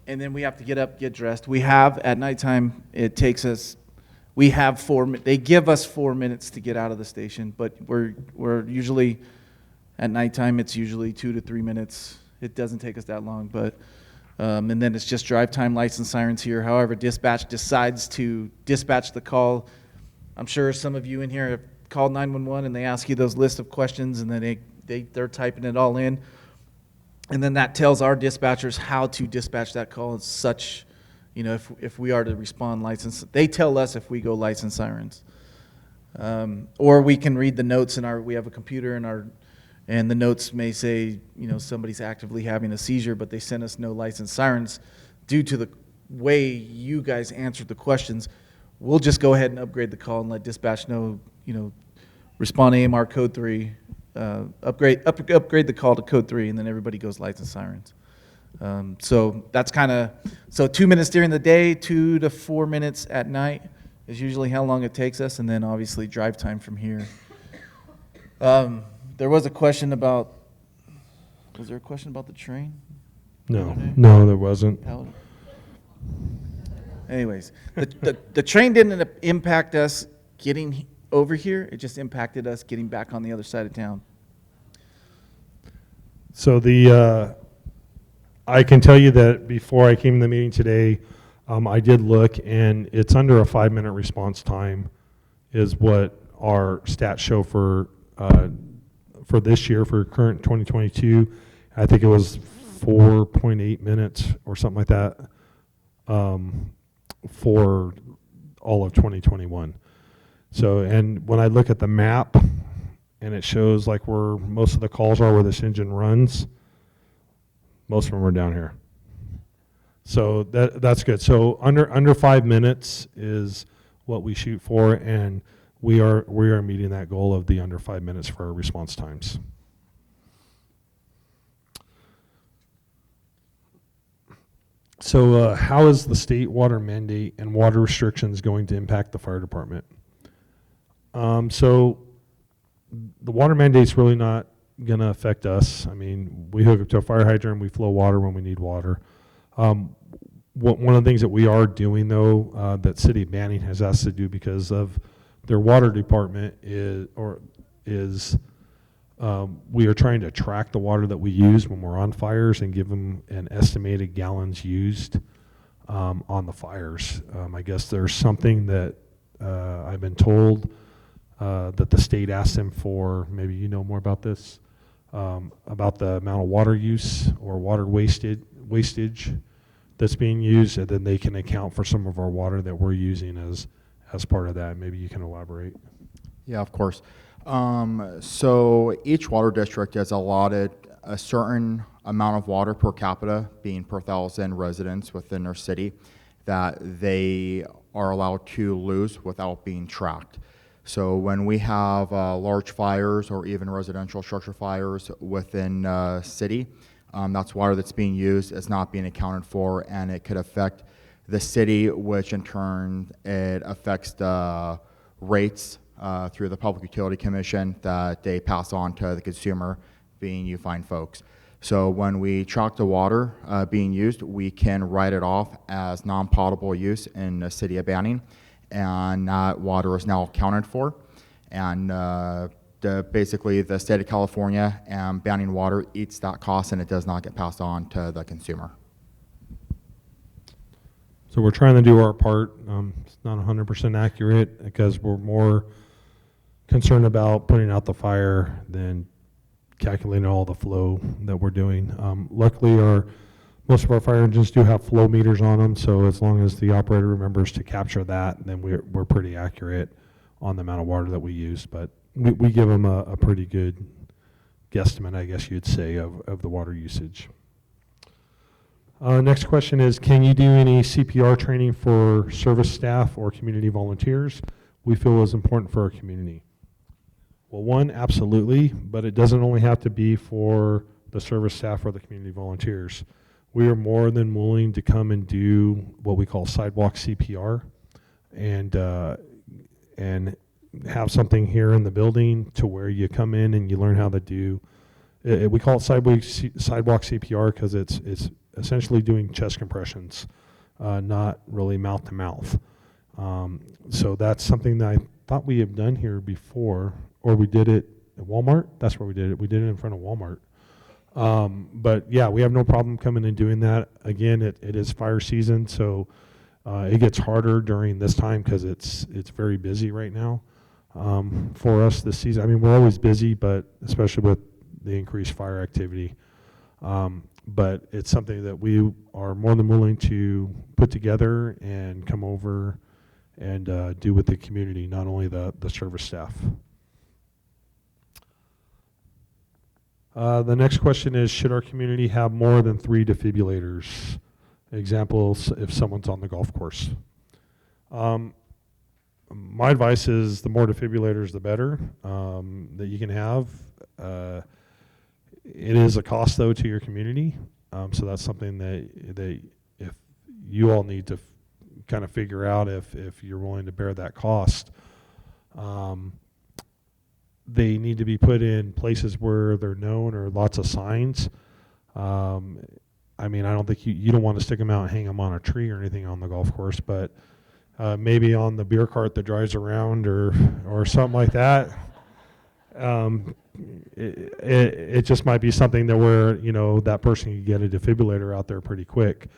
and then we have to get up, get dressed. We have, at nighttime, it takes us, we have they give us 4 minutes to get out of the station, but we're usually, at nighttime, it's usually 2 to 3 minutes. It doesn't take us that long, but, and then it's just drive time, lights and sirens here. However, dispatch decides to dispatch the call. I'm sure some of you in here have called 911 and they ask you those list of questions, and then they're typing it all in. And then that tells our dispatchers how to dispatch that call as such, you know, if we are to respond license. They tell us if we go lights and sirens. Or we can read the notes we have a computer and the notes may say, you know, somebody's actively having a seizure, but they send us no lights and sirens due to the way you guys answered the questions. We'll just go ahead and upgrade the call and let dispatch know, you know, respond AMR code 3, upgrade the call to code 3, and then everybody goes lights and sirens. So that's so 2 minutes during the day, 2 to 4 minutes at night is usually how long it takes us, and then obviously drive time from here. There was a question was there a question about the train? No, there wasn't. Anyways, the train didn't impact us getting over here. It just impacted us getting back on the other side of town. So I can tell you that before I came to the meeting today, I did look, and it's under a 5-minute response time is what our stats show for this year, for current 2022. I think it was 4.8 minutes or something like that for all of 2021. So, and when I look at the map, and it shows like where most of the calls are where this engine runs, most of them are down here. So that's good. So under 5 minutes is what we shoot for, and we are meeting that goal of the under 5 minutes for our response times. So how is the state water mandate and water restrictions going to impact the fire department? So the water mandate's really not going to affect us. I mean, we hook up to a fire hydrant, we flow water when we need water. One of the things that we are doing, though, that City of Banning has asked to do because of their water department is we are trying to track the water that we use when we're on fires and give them an estimated gallons used on the fires. I guess there's something that I've been told that the state asked them for, maybe you know more about this, about the amount of water use or water wastage that's being used, and then they can account for some of our water that we're using as part of that. Maybe you can elaborate. Yeah, of course. So each water district is allotted a certain amount of water per capita, being per 1,000 residents within their city, that they are allowed to lose without being tracked. So when we have large fires or even residential structure fires within city, that's water that's being used, is not being accounted for, and it could affect the city, which in turn it affects the rates through the Public Utility Commission that they pass on to the consumer, being you fine folks. So when we track the water being used, we can write it off as non-potable use in the city of Banning, and that water is now accounted for. And basically the state of California and Banning Water eats that cost, and it does not get passed on to the consumer. So we're trying to do our part. It's not 100% accurate because we're more concerned about putting out the fire than calculating all the flow that we're doing. Luckily, most of our fire engines do have flow meters on them, so as long as the operator remembers to capture that, then we're pretty accurate on the amount of water that we use. But we give them a pretty good guesstimate, I guess you'd say, of the water usage. Next question is, can you do any CPR training for service staff or community volunteers? We feel is important for our community. Well, one, absolutely, but it doesn't only have to be for the service staff or the community volunteers. We are more than willing to come and do what we call sidewalk CPR and have something here in the building to where you come in and you learn how to do, we call it sidewalk CPR because it's essentially doing chest compressions, not really mouth to mouth. So that's something that I thought we have done here before, or we did it at Walmart. That's where we did it. We did it in front of Walmart. But yeah, we have no problem coming and doing that. Again, it is fire season, so it gets harder during this time because it's very busy right now for us this season. I mean, we're always busy, but especially with the increased fire activity. But it's something that we are more than willing to put together and come over and do with the community, not only the service staff. The next question is, should our community have more than 3 defibrillators? Examples, if someone's on the golf course. My advice is the more defibrillators, the better that you can have. It is a cost, though, to your community. So that's something that if you all need to kind of figure out if you're willing to bear that cost. They need to be put in places where they're known or lots of signs. I mean, I don't think you don't want to stick them out and hang them on a tree or anything on the golf course, but maybe on the beer cart that drives around or something like that. It just might be something that where, you know, that person can get a defibrillator out there pretty quick.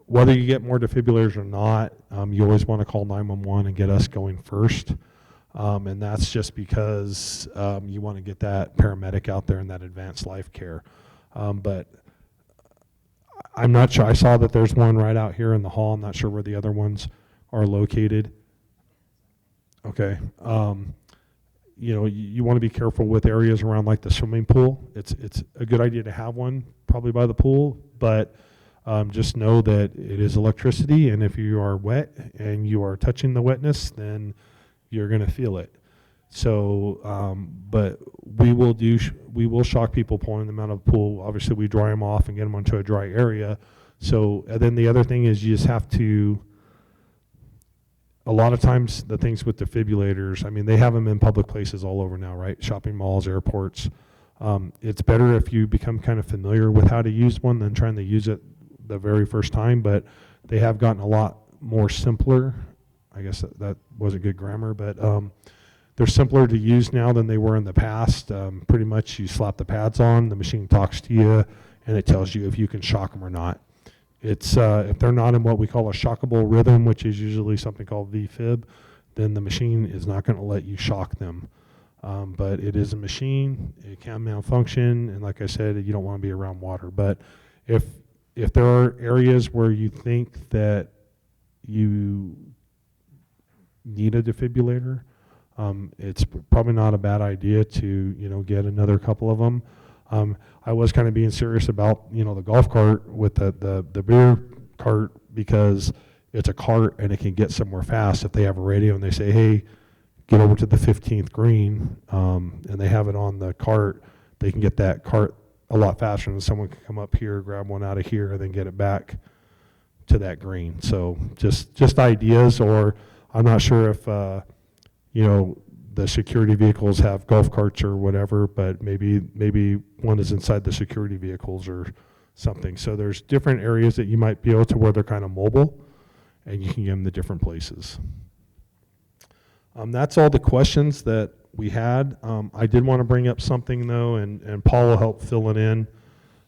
Whether you get more defibrillators or not, you always want to call 911 and get us going first. And that's just because you want to get that paramedic out there and that advanced life care. But I'm not sure. I saw that there's one right out here in the hall. I'm not sure where the other ones are located. Okay. You know, you want to be careful with areas around like the swimming pool. It's a good idea to have one probably by the pool, but just know that it is electricity, and if you are wet and you are touching the wetness, then you're going to feel it. So, but we will shock people pulling them out of the pool. Obviously, we dry them off and get them onto a dry area. So, and then the other thing is you just have to, a lot of times the things with defibrillators, I mean, they have them in public places all over now, right? Shopping malls, airports. It's better if you become kind of familiar with how to use one than trying to use it the very first time, but they have gotten a lot more simpler. I guess that wasn't good grammar, but they're simpler to use now than they were in the past. Pretty much you slap the pads on, the machine talks to you, and it tells you if you can shock them or not. It's if they're not in what we call a shockable rhythm, which is usually something called VFib, then the machine is not going to let you shock them. But it is a machine, it can malfunction, and like I said, you don't want to be around water. But if there are areas where you think that you need a defibrillator, it's probably not a bad idea to get another couple of them. I was kind of being serious about the golf cart with the beer cart, because it's a cart and it can get somewhere fast. If they have a radio and they say, hey, get over to the 15th green, and they have it on the cart, they can get that cart a lot faster than someone can come up here, grab one out of here, and then get it back to that green. So just ideas, or I'm not sure if the security vehicles have golf carts or whatever, but maybe one is inside the security vehicles or something. So there's different areas that you might be able to where they're kind of mobile, and you can get them to different places. That's all the questions that we had. I did want to bring up something though, and Paul will help fill it in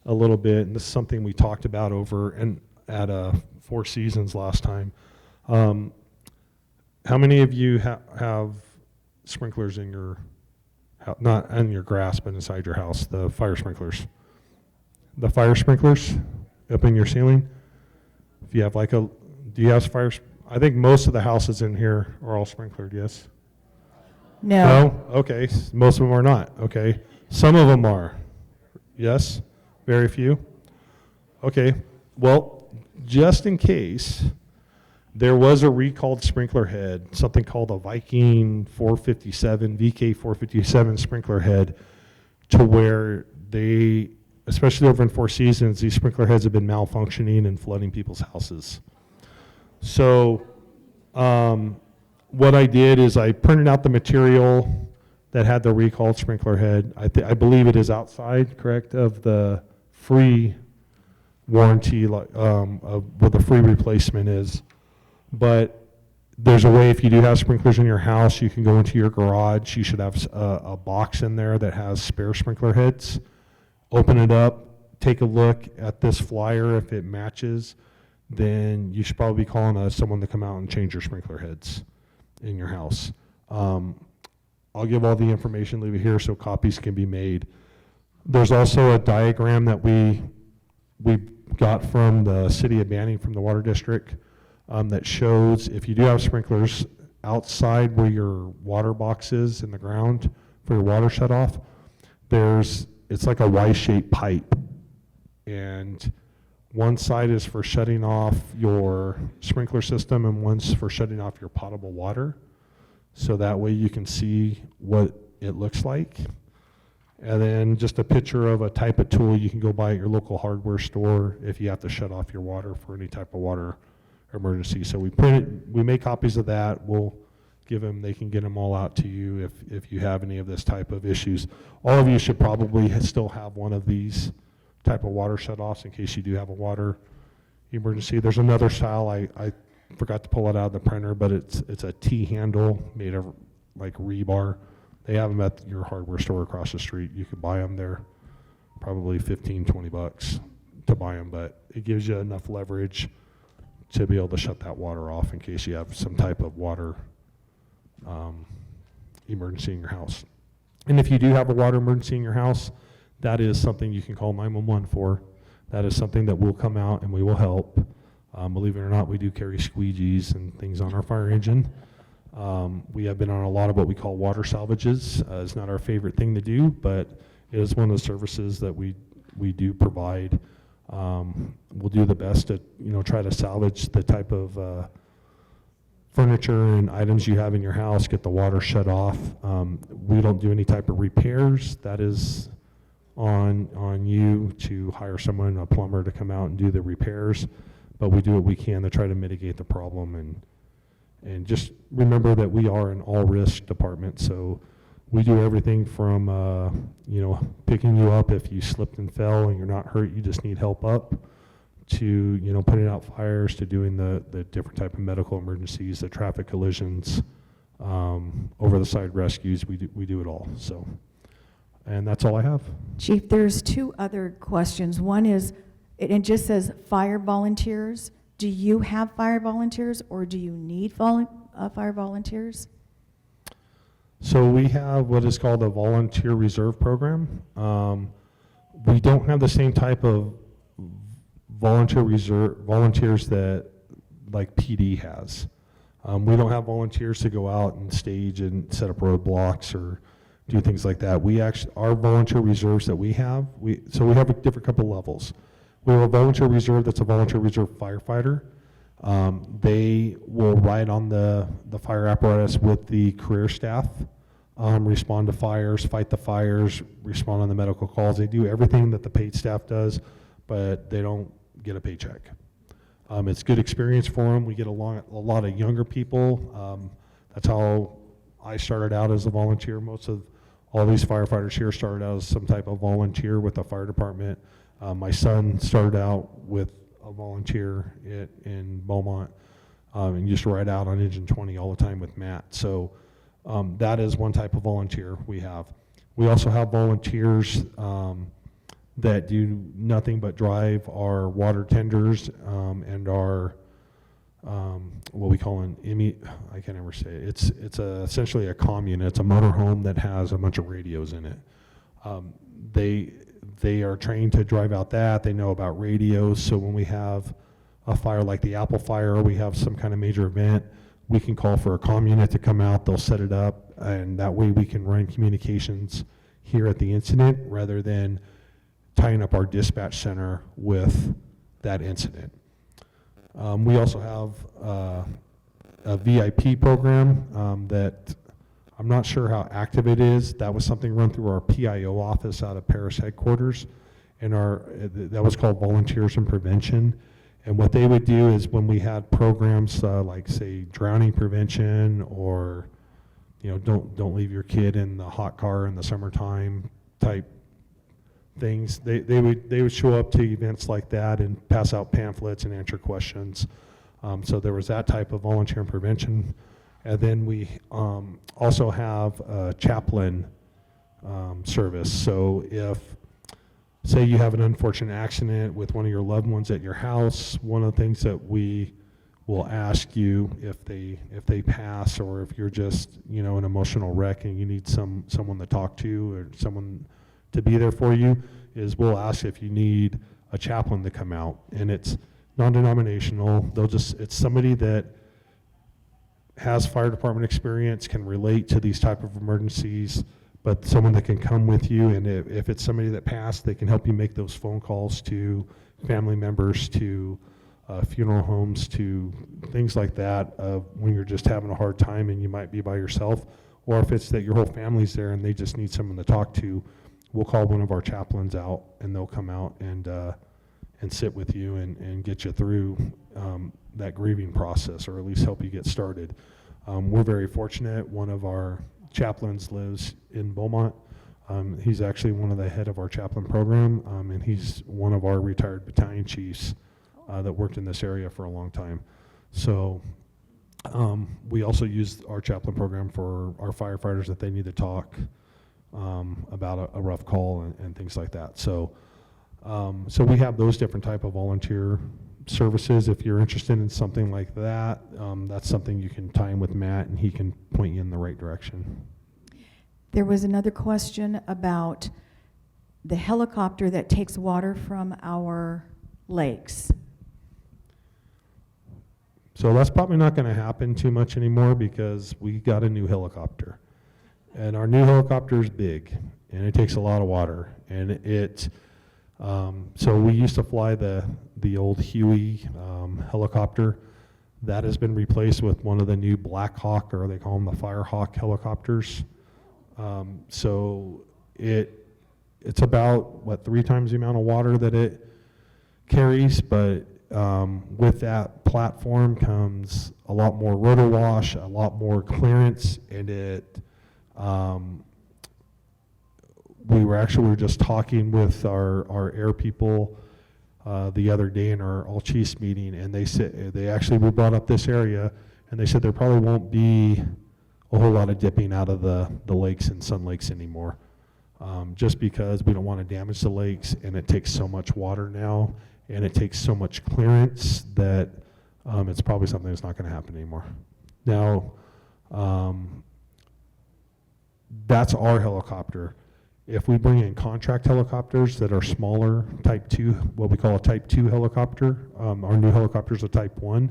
a little bit. And this is something we talked about over and at Four Seasons last time. How many of you have sprinklers in your house, not in your grass, but inside your house, the fire sprinklers? The fire sprinklers up in your ceiling? If you have do you have fire? I think most of the houses in here are all sprinklered, yes? No. Okay. Most of them are not. Okay. Some of them are. Yes? Very few? Okay. Well, just in case, there was a recalled sprinkler head, something called a Viking 457, VK 457 sprinkler head, to where they, especially over in Four Seasons, these sprinkler heads have been malfunctioning and flooding people's houses. So what I did is I printed out the material that had the recalled sprinkler head. I believe it is outside, correct, of the free warranty of what the free replacement is. But there's a way, if you do have sprinklers in your house, you can go into your garage. You should have a box in there that has spare sprinkler heads. Open it up, take a look at this flyer. If it matches, then you should probably be calling someone to come out and change your sprinkler heads in your house. I'll give all the information, leave it here so copies can be made. There's also a diagram that we got from the city of Banning, from the water district, that shows if you do have sprinklers outside where your water box is in the ground for your water shut off, it's like a Y-shaped pipe. And one side is for shutting off your sprinkler system and one's for shutting off your potable water. So that way you can see what it looks like. And then just a picture of a type of tool you can go buy at your local hardware store if you have to shut off your water for any type of water emergency. So we make copies of that. We'll give them, they can get them all out to you if you have any of this type of issues. All of you should probably still have one of these type of water shut-offs in case you do have a water emergency. There's another style, I forgot to pull it out of the printer, but it's a T-handle made of like rebar. They have them at your hardware store across the street. You can buy them. They're probably 15, 20 bucks to buy them, but it gives you enough leverage to be able to shut that water off in case you have some type of water emergency in your house. And if you do have a water emergency in your house, that is something you can call 911 for. That is something that will come out and we will help. Believe it or not, we do carry squeegees and things on our fire engine. We have been on a lot of what we call water salvages. It's not our favorite thing to do, but it is one of the services that we do provide. We'll do the best to try to salvage the type of furniture and items you have in your house, get the water shut off. We don't do any type of repairs. That is on you to hire someone, a plumber, to come out and do the repairs. But we do what we can to try to mitigate the problem, and just remember that we are an all-risk department. So we do everything from picking you up if you slipped and fell and you're not hurt, you just need help up, to putting out fires, to doing the different type of medical emergencies, the traffic collisions, over the side rescues. We do it all. So, and that's all I have. Chief, there's two other questions. One is, it just says fire volunteers. Do you have fire volunteers, or do you need fire volunteers? So we have what is called a volunteer reserve program. We don't have the same type of volunteers that like PD has. We don't have volunteers to go out and stage and set up roadblocks or do things like that. Our volunteer reserves that we have, so we have a different couple levels. We have a volunteer reserve that's a volunteer reserve firefighter. They will ride on the fire apparatus with the career staff, respond to fires, fight the fires, respond on the medical calls. They do everything that the paid staff does, but they don't get a paycheck. It's good experience for them. We get a lot of younger people. That's how I started out as a volunteer. Most of all these firefighters here started out as some type of volunteer with the fire department. My son started out with a volunteer in Beaumont, and used to ride out on Engine 20 all the time with Matt. So that is one type of volunteer we have. We also have volunteers that do nothing but drive our water tenders and our what we call I can't ever say it. It's essentially a commune. It's a motorhome that has a bunch of radios in it. They are trained to drive out that. They know about radios, so when we have a fire like the Apple Fire, or we have some kind of major event, we can call for a comm unit to come out. They'll set it up, and that way we can run communications here at the incident rather than tying up our dispatch center with that incident. We also have a VIP program that I'm not sure how active it is. That was something run through our PIO office out of Paris headquarters, and that was called Volunteers in Prevention. And what they would do is when we had programs like, say, drowning prevention, or don't leave your kid in the hot car in the summertime type things. They would show up to events like that and pass out pamphlets and answer questions. So there was that type of volunteer and prevention. And then we also have a chaplain service. So if, say you have an unfortunate accident with one of your loved ones at your house, one of the things that we will ask you if they pass, or if you're just, you know, an emotional wreck and you need someone to talk to or someone to be there for you, is we'll ask if you need a chaplain to come out. And it's non-denominational. It's somebody that has fire department experience, can relate to these type of emergencies, but someone that can come with you. And if it's somebody that passed, they can help you make those phone calls to family members, to funeral homes, to things like that, when you're just having a hard time and you might be by yourself. Or if it's that your whole family's there and they just need someone to talk to, we'll call one of our chaplains out and they'll come out and sit with you and get you through that grieving process, or at least help you get started. We're very fortunate. One of our chaplains lives in Beaumont. He's actually one of the head of our chaplain program, and he's one of our retired battalion chiefs that worked in this area for a long time. So we also use our chaplain program for our firefighters that they need to talk about a rough call and things like that. So we have those different type of volunteer services. If you're interested in something like that, that's something you can tie in with Matt, and he can point you in the right direction. There was another question about the helicopter that takes water from our lakes. So that's probably not going to happen too much anymore, because we got a new helicopter, and our new helicopter is big and it takes a lot of water. And so we used to fly the old Huey helicopter. That has been replaced with one of the new Black Hawk, or they call them the Firehawk helicopters. So it's about 3 times the amount of water that it carries, but with that platform comes a lot more rotor wash, a lot more clearance, and we were just talking with our air people the other day in our all chiefs meeting, and we brought up this area, and they said there probably won't be a whole lot of dipping out of the lakes and Sun Lakes anymore, just because we don't want to damage the lakes, and it takes so much water now, and it takes so much clearance that it's probably something that's not going to happen anymore. Now, that's our helicopter. If we bring in contract helicopters that are smaller, Type 2, what we call a Type 2 helicopter, our new helicopter's a Type 1,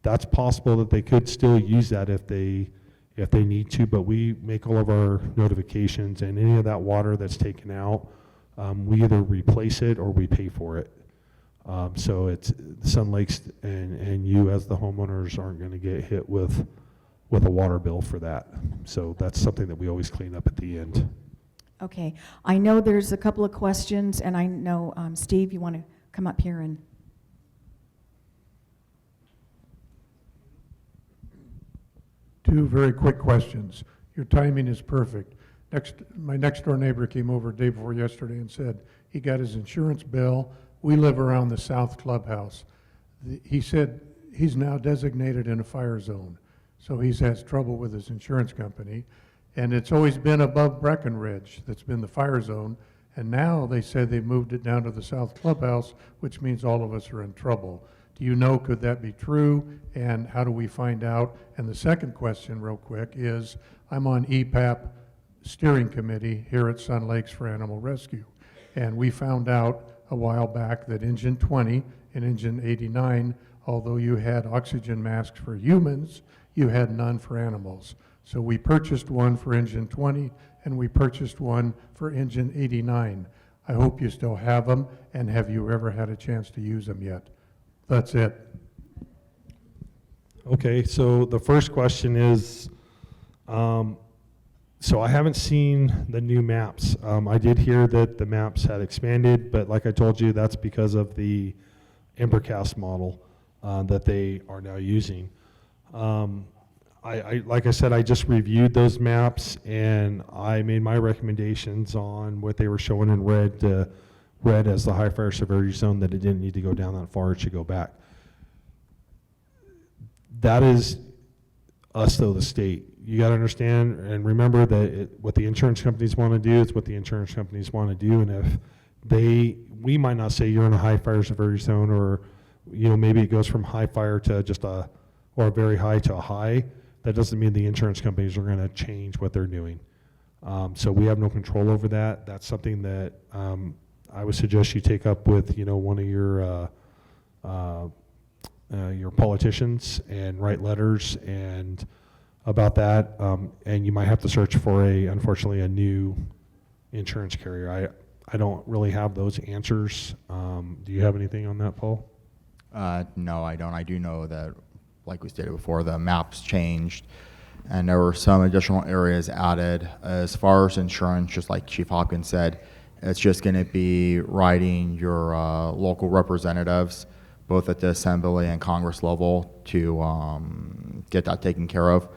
that's possible that they could still use that if they need to, but we make all of our notifications, and any of that water that's taken out, we either replace it or we pay for it. So it's Sun Lakes and you as the homeowners aren't going to get hit with a water bill for that. So that's something that we always clean up at the end. Okay, I know there's a couple of questions, and I know, Steve, you want to come up here and... Two very quick questions. Your timing is perfect. My next door neighbor came over day before yesterday and said he got his insurance bill. We live around the South Clubhouse. He said he's now designated in a fire zone, so he has trouble with his insurance company. And it's always been above Breckenridge that's been the fire zone, and now they said they moved it down to the South Clubhouse, which means all of us are in trouble. Do you know, could that be true, and how do we find out? And the second question, real quick, is I'm on EPAP steering committee here at Sun Lakes for Animal Rescue, and we found out a while back that Engine 20 and Engine 89, although you had oxygen masks for humans, you had none for animals. So we purchased one for Engine 20, and we purchased one for Engine 89. I hope you still have them, and have you ever had a chance to use them yet? That's it. Okay, so the first question is, so I haven't seen the new maps. I did hear that the maps had expanded, but like I told you, that's because of the Embercast model that they are now using. like I said, I just reviewed those maps and I made my recommendations on what they were showing in red, red as the high fire severity zone, that it didn't need to go down that far, it should go back. That is us though, the state. You gotta understand and remember that what the insurance companies wanna do is what the insurance companies wanna do, and if we might not say you're in a high fire severity zone, or, you know, maybe it goes from high fire to just or very high to a high. That doesn't mean the insurance companies are going to change what they're doing. So we have no control over that. That's something that I would suggest you take up with, you know, one of your politicians and write letters and about that. And you might have to search for unfortunately, a new insurance carrier. I don't really have those answers. Do you have anything on that, Paul? No, I don't. I do know that, like we stated before, the maps changed and there were some additional areas added. As far as insurance, just like Chief Hopkins said, it's just going to be writing your local representatives, both at the Assembly and Congress level, to get that taken care of,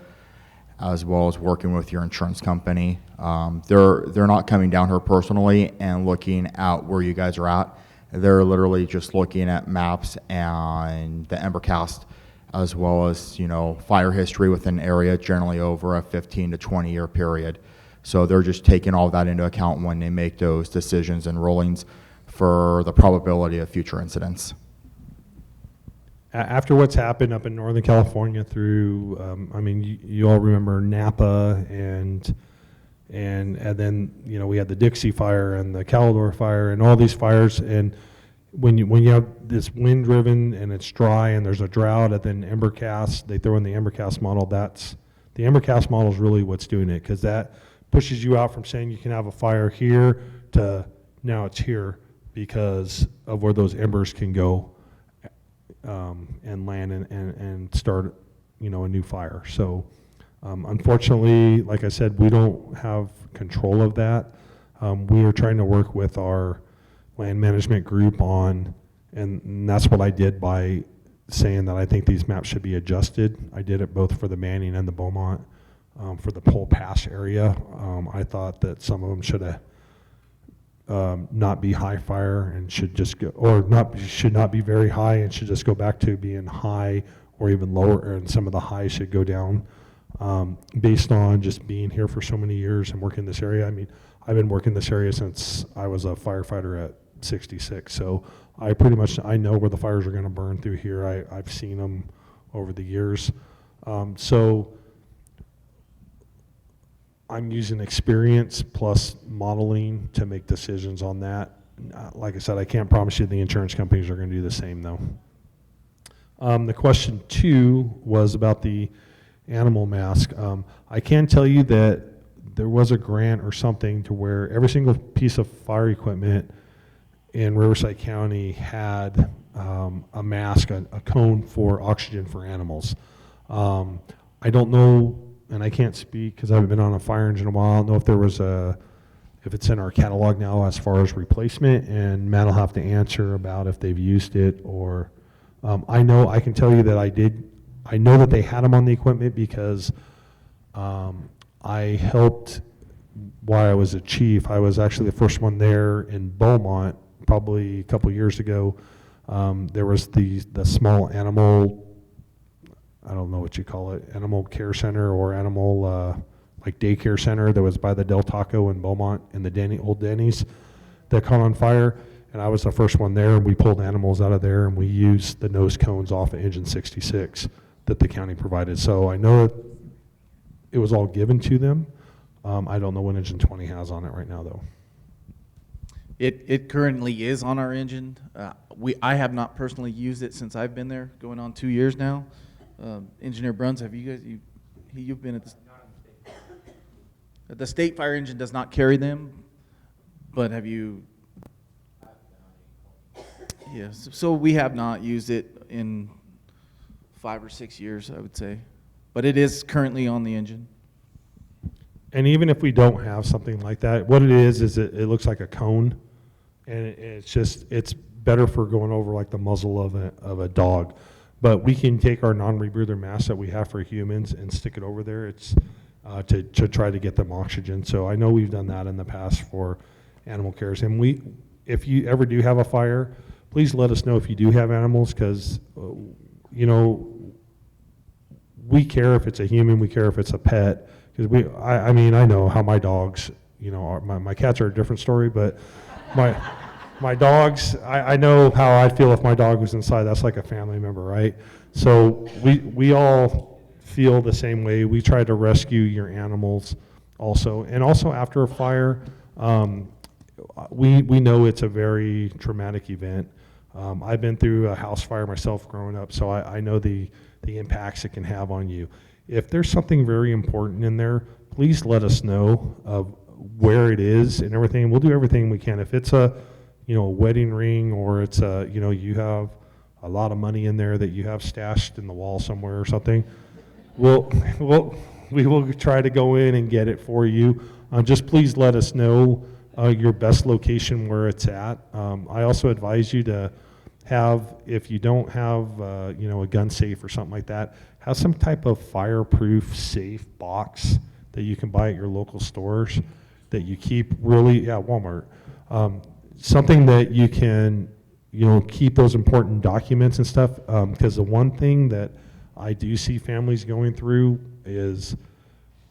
as well as working with your insurance company. They're not coming down here personally and looking at where you guys are at. They're literally just looking at maps and the Embercast, as well as, you know, fire history within an area, generally over a 15 to 20 year period. So they're just taking all that into account when they make those decisions and rulings for the probability of future incidents. After what's happened up in Northern California through, I mean, you all remember Napa and then, you know, we had the Dixie fire and the Calador fire and all these fires. And when you have this wind driven and it's dry and there's a drought, and then Embercast, they throw in the Embercast model. The Embercast model is really what's doing it, because that pushes you out from saying you can have a fire here to now it's here because of where those embers can go and land and start, you know, a new fire. So unfortunately, like I said, we don't have control of that. We are trying to work with our land management group on, and that's what I did by saying that I think these maps should be adjusted. I did it both for the Manning and the Beaumont. For the Pole Pass area, I thought that some of them should have not be high fire and should just go, or should not be very high and should just go back to being high or even lower, and some of the highs should go down based on just being here for so many years and working this area. I mean, I've been working this area since I was a firefighter at 66, so I know where the fires are going to burn through here. I've seen them over the years. So I'm using experience plus modeling to make decisions on that. Like I said, I can't promise you the insurance companies are going to do the same, though. The question 2 was about the animal mask. I can tell you that there was a grant or something to where every single piece of fire equipment in Riverside County had a mask, a cone for oxygen for animals. I don't know, and I can't speak because I haven't been on a fire engine in a while. I don't know if there was if it's in our catalog now as far as replacement, and Matt will have to answer about if they've used it or, I can tell you that I know that they had them on the equipment because I helped while I was a chief. I was actually the first one there in Beaumont probably a couple years ago. There was the small animal, I don't know what you call it, animal care center or animal like daycare center that was by the Del Taco in Beaumont and the old Denny's that caught on fire. And I was the first one there, and we pulled animals out of there, and we used the nose cones off of Engine 66 that the county provided. So I know that it was all given to them. I don't know what Engine 20 has on it right now, though. It currently is on our engine. I have not personally used it since I've been there, going on 2 years now. Engineer Bruns, have you guys, you've been at the state fire engine does not carry them, but have you? Yes, so we have not used it in 5 or 6 years, I would say, but it is currently on the engine. And even if we don't have something like that, what it is it looks like a cone, and it's better for going over like the muzzle of a dog. but we can take our non-rebreather mask that we have for humans and stick it over there. It's to try to get them oxygen. So I know we've done that in the past for animal cares. And if you ever do have a fire, please let us know if you do have animals, because you know, we care if it's a human, we care if it's a pet. Because I mean, I know how my dogs, you know, my cats are a different story, but my dogs, I know how I'd feel if my dog was inside. That's like a family member, right? So we all feel the same way. We try to rescue your animals also. And also after a fire, we know it's a very traumatic event. I've been through a house fire myself growing up, so I know the impacts it can have on you. If there's something very important in there, please let us know of where it is and everything. We'll do everything we can. If it's a wedding ring, or it's you have a lot of money in there that you have stashed in the wall somewhere or something, we will try to go in and get it for you. Just please let us know your best location where it's at. I also advise you to have, if you don't have a gun safe or something like that, have some type of fireproof safe box that you can buy at your local stores that you keep Walmart. Something that you can, keep those important documents and stuff, because the one thing that I do see families going through is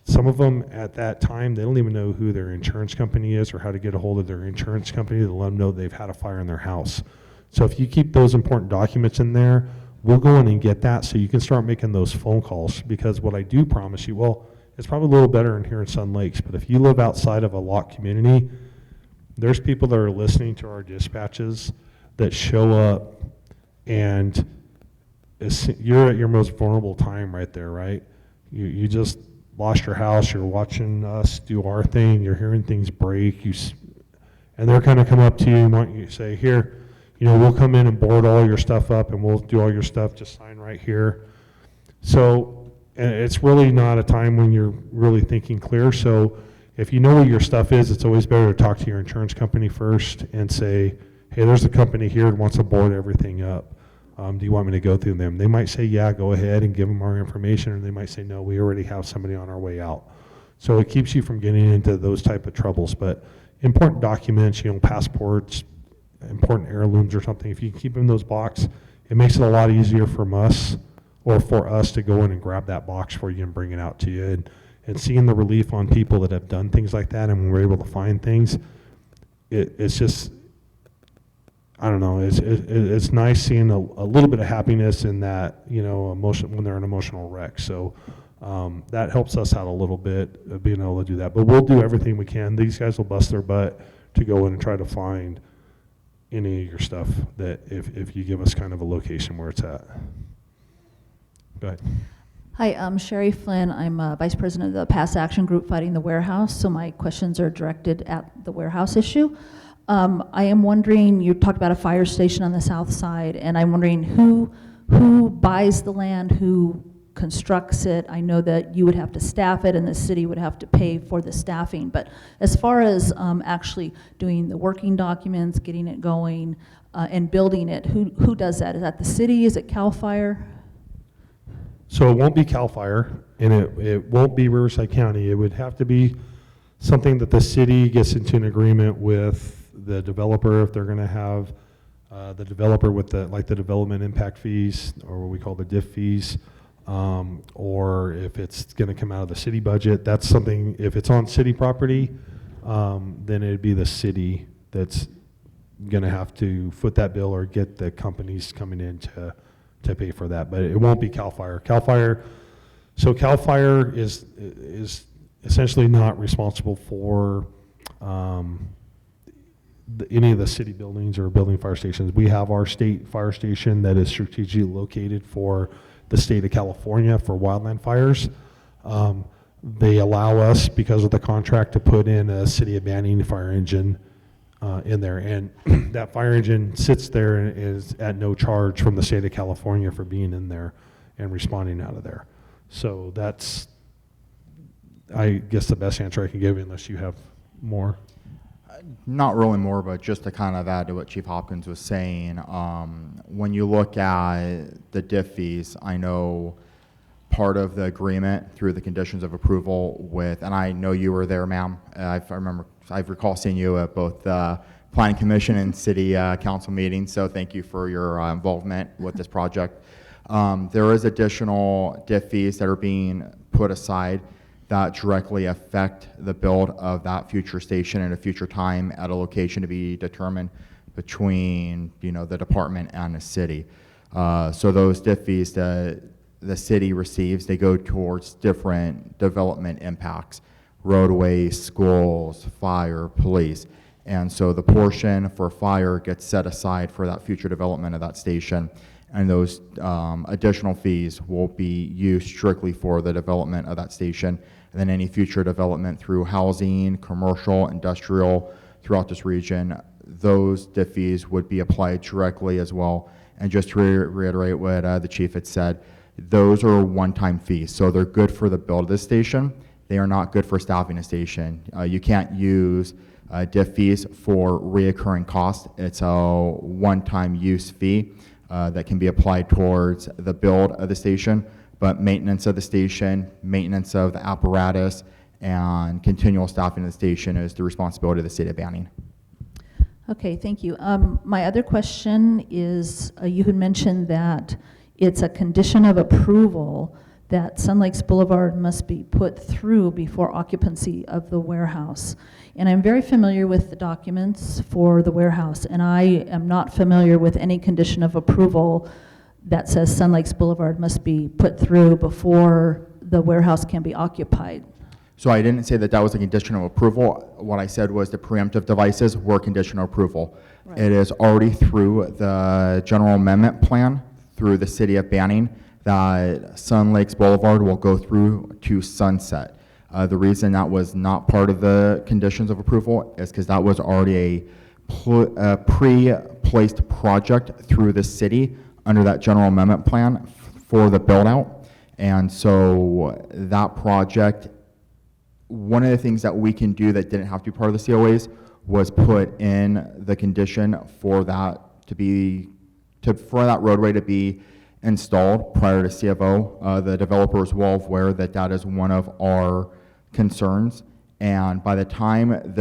some of them at that time, they don't even know who their insurance company is or how to get a hold of their insurance company to let them know they've had a fire in their house. So if you keep those important documents in there, we'll go in and get that so you can start making those phone calls. Because what I do promise you, well, it's probably a little better in here in Sun Lakes, but if you live outside of a locked community, there's people that are listening to our dispatches that show up, and you're at your most vulnerable time right there, right? You just lost your house, you're watching us do our thing, you're hearing things break, and they're kind of come up to you and want you to say, here, we'll come in and board all your stuff up and we'll do all your stuff, just sign right here. So, and it's really not a time when you're really thinking clear. So if you know what your stuff is, it's always better to talk to your insurance company first and say, hey, there's a company here that wants to board everything up. Do you want me to go through them? They might say, yeah, go ahead and give them our information, or they might say, no, we already have somebody on our way out. So it keeps you from getting into those type of troubles. But important documents, passports, important heirlooms or something, if you keep in those boxes, it makes it a lot easier for us to go in and grab that box for you and bring it out to you. And seeing the relief on people that have done things like that, and when we're able to find things, it's just, I don't know, it's nice seeing a little bit of happiness in that, emotion when they're an emotional wreck. So that helps us out a little bit of being able to do that. But we'll do everything we can. These guys will bust their butt to go in and try to find any of your stuff, that if you give us kind of a location where it's at. Go ahead. Hi, I'm Sherry Flynn. I'm Vice President of the Pass Action Group Fighting the Warehouse, so my questions are directed at the warehouse issue. I am wondering, you talked about a fire station on the south side, and I'm wondering who buys the land, who constructs it. I know that you would have to staff it and the city would have to pay for the staffing, but as far as actually doing the working documents, getting it going, and building it, who does that? Is that the city? Is it CAL FIRE? So it won't be CAL FIRE, and it won't be Riverside County. It would have to be something that the city gets into an agreement with the developer, if they're going to have the developer with the development impact fees, or what we call the DIF fees, or if it's going to come out of the city budget. That's something, if it's on city property, then it'd be the city that's going to have to foot that bill or get the companies coming in to pay for that. But it won't be CAL FIRE. CAL FIRE is essentially not responsible for any of the city buildings or building fire stations. We have our state fire station that is strategically located for the state of California for wildland fires. They allow us, because of the contract, to put in a city of Banning fire engine in there, and that fire engine sits there and is at no charge from the state of California for being in there and responding out of there. So that's, I guess, the best answer I can give you, unless you have more. Not really more, but just to kind of add to what Chief Hopkins was saying, when you look at the DIF fees, I know part of the agreement through the conditions of approval with, and I know you were there, ma'am. I recall seeing you at both Planning Commission and City Council meetings, so thank you for your involvement with this project. There is additional DIF fees that are being put aside that directly affect the build of that future station at a future time at a location to be determined between, the department and the city. So those DIF fees that the city receives, they go towards different development impacts: roadways, schools, fire, police. And so the portion for fire gets set aside for that future development of that station, and those additional fees will be used strictly for the development of that station. And then any future development through housing, commercial, industrial throughout this region, those DIF fees would be applied directly as well. And just to reiterate what the chief had said, those are one-time fees. So they're good for the build of the station. They are not good for staffing a station. You can't use DIF fees for reoccurring costs. It's a one-time use fee that can be applied towards the build of the station, but maintenance of the station, maintenance of the apparatus, and continual staffing of the station is the responsibility of the city of Banning. Okay, thank you. My other question is, you had mentioned that it's a condition of approval that Sun Lakes Boulevard must be put through before occupancy of the warehouse. And I'm very familiar with the documents for the warehouse, and I am not familiar with any condition of approval that says Sun Lakes Boulevard must be put through before the warehouse can be occupied. So I didn't say that that was a condition of approval. What I said was the preemptive devices were conditional approval. Right. It is already through the general amendment plan through the city of Banning that Sun Lakes Boulevard will go through to sunset. The reason that was not part of the conditions of approval is because that was already a pre-placed project through the city under that general amendment plan for the build out. And so that project, one of the things that we can do that didn't have to be part of the COAs was put in the condition for that for that roadway to be installed prior to CFO. The developer is well aware that that is one of our concerns. And by the time if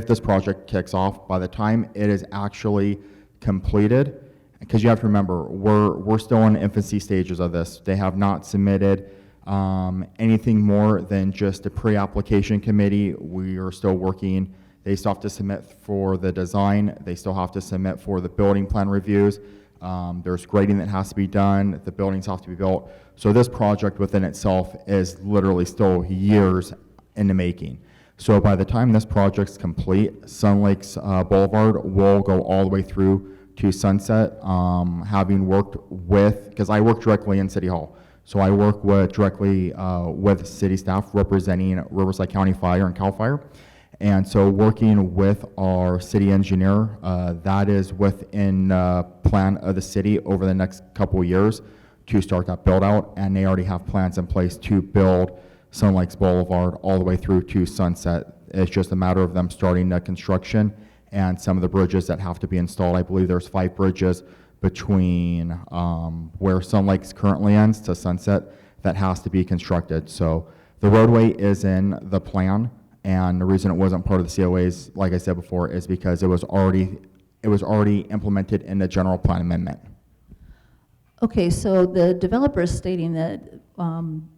this project kicks off, by the time it is actually completed, because you have to remember, we're still in the infancy stages of this. They have not submitted anything more than just a pre-application committee. We are still working. They still have to submit for the design. They still have to submit for the building plan reviews. There's grading that has to be done. The buildings have to be built. So this project within itself is literally still years in the making. So by the time this project's complete, Sun Lakes Boulevard will go all the way through to sunset. Having worked with, because I work directly in City Hall, so I work directly with city staff representing Riverside County Fire and CAL FIRE. And so working with our city engineer, that is within plan of the city over the next couple of years to start that build out, and they already have plans in place to build Sun Lakes Boulevard all the way through to sunset. It's just a matter of them starting the construction and some of the bridges that have to be installed. I believe there's 5 bridges between where Sun Lakes currently ends to sunset that has to be constructed. So the roadway is in the plan. And the reason it wasn't part of the COAs, like I said before, is because it was already implemented in the general plan amendment. Okay, so the developer is stating that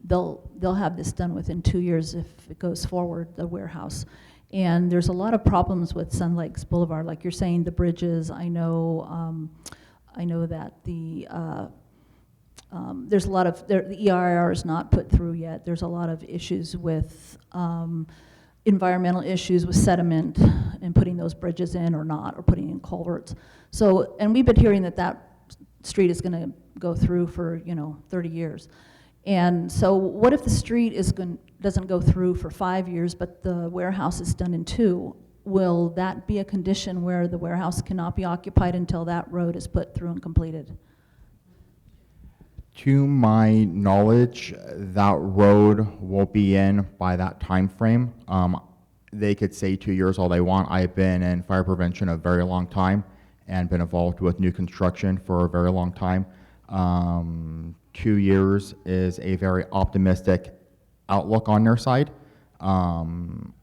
they'll have this done within 2 years if it goes forward, the warehouse. And there's a lot of problems with Sun Lakes Boulevard, like you're saying, the bridges. I know that there's a lot of the EIR is not put through yet. There's a lot of issues with environmental issues with sediment and putting those bridges in or not, or putting in culverts. So, and we've been hearing that street is going to go through for 30 years. And so what if the street doesn't go through for 5 years, but the warehouse is done in 2? Will that be a condition where the warehouse cannot be occupied until that road is put through and completed? To my knowledge, that road will be in by that time frame. they could say 2 years all they want. I've been in fire prevention a very long time and been involved with new construction for a very long time. 2 years is a very optimistic outlook on their side. I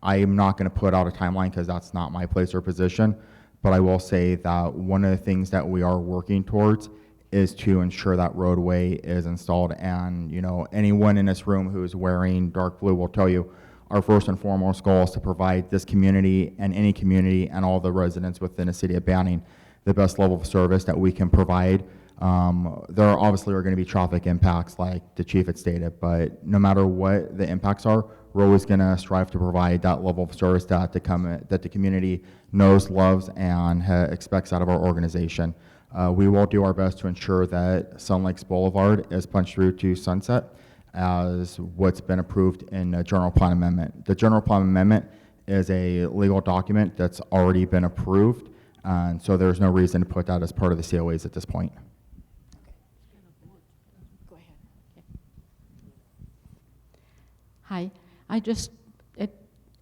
am not going to put out a timeline because that's not my place or position, but I will say that one of the things that we are working towards is to ensure that roadway is installed. And you know, anyone in this room who is wearing dark blue will tell you our first and foremost goal is to provide this community and any community and all the residents within the city of Banning the best level of service that we can provide. There are obviously going to be traffic impacts like the chief had stated, but no matter what the impacts are, we're always going to strive to provide that level of service that the community knows, loves, and expects out of our organization. We will do our best to ensure that Sun Lakes Boulevard is punched through to Sunset as what's been approved in the general plan amendment. The general plan amendment is a legal document that's already been approved, and so there's no reason to put that as part of the COAs at this point. Go ahead. Hi,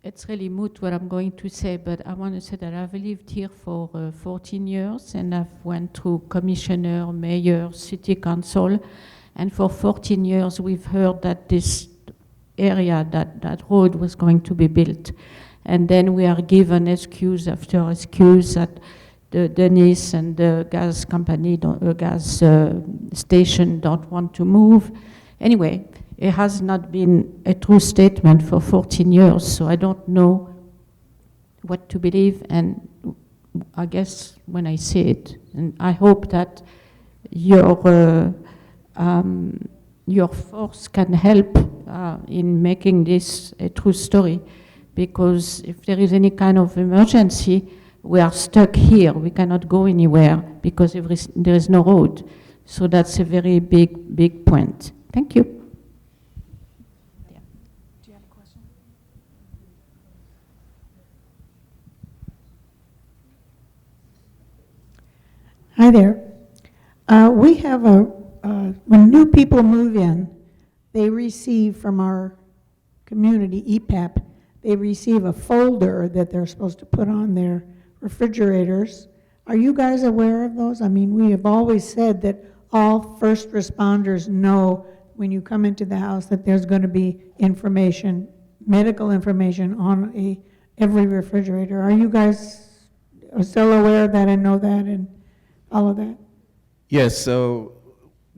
it's really moot what I'm going to say, but I want to say that I've lived here for 14 years, and I've went through commissioner, mayor, city council, and for 14 years we've heard that this area, that road was going to be built. And then we are given excuse after excuse that the Dennis and the gas company, gas station don't want to move. Anyway, it has not been a true statement for 14 years, so I don't know what to believe, and I guess when I see it, and I hope that your force can help in making this a true story, because if there is any kind of emergency, we are stuck here. We cannot go anywhere because there is no road. So that's a very big point. Thank you. Do you have a question? Hi there. We have when new people move in, they receive from our community, EPAP, they receive a folder that they're supposed to put on their refrigerators. Are you guys aware of those? I mean, we have always said that all first responders know when you come into the house that there's going to be information, medical information on every refrigerator. Are you guys still aware of that and know that and all of that? Yes, so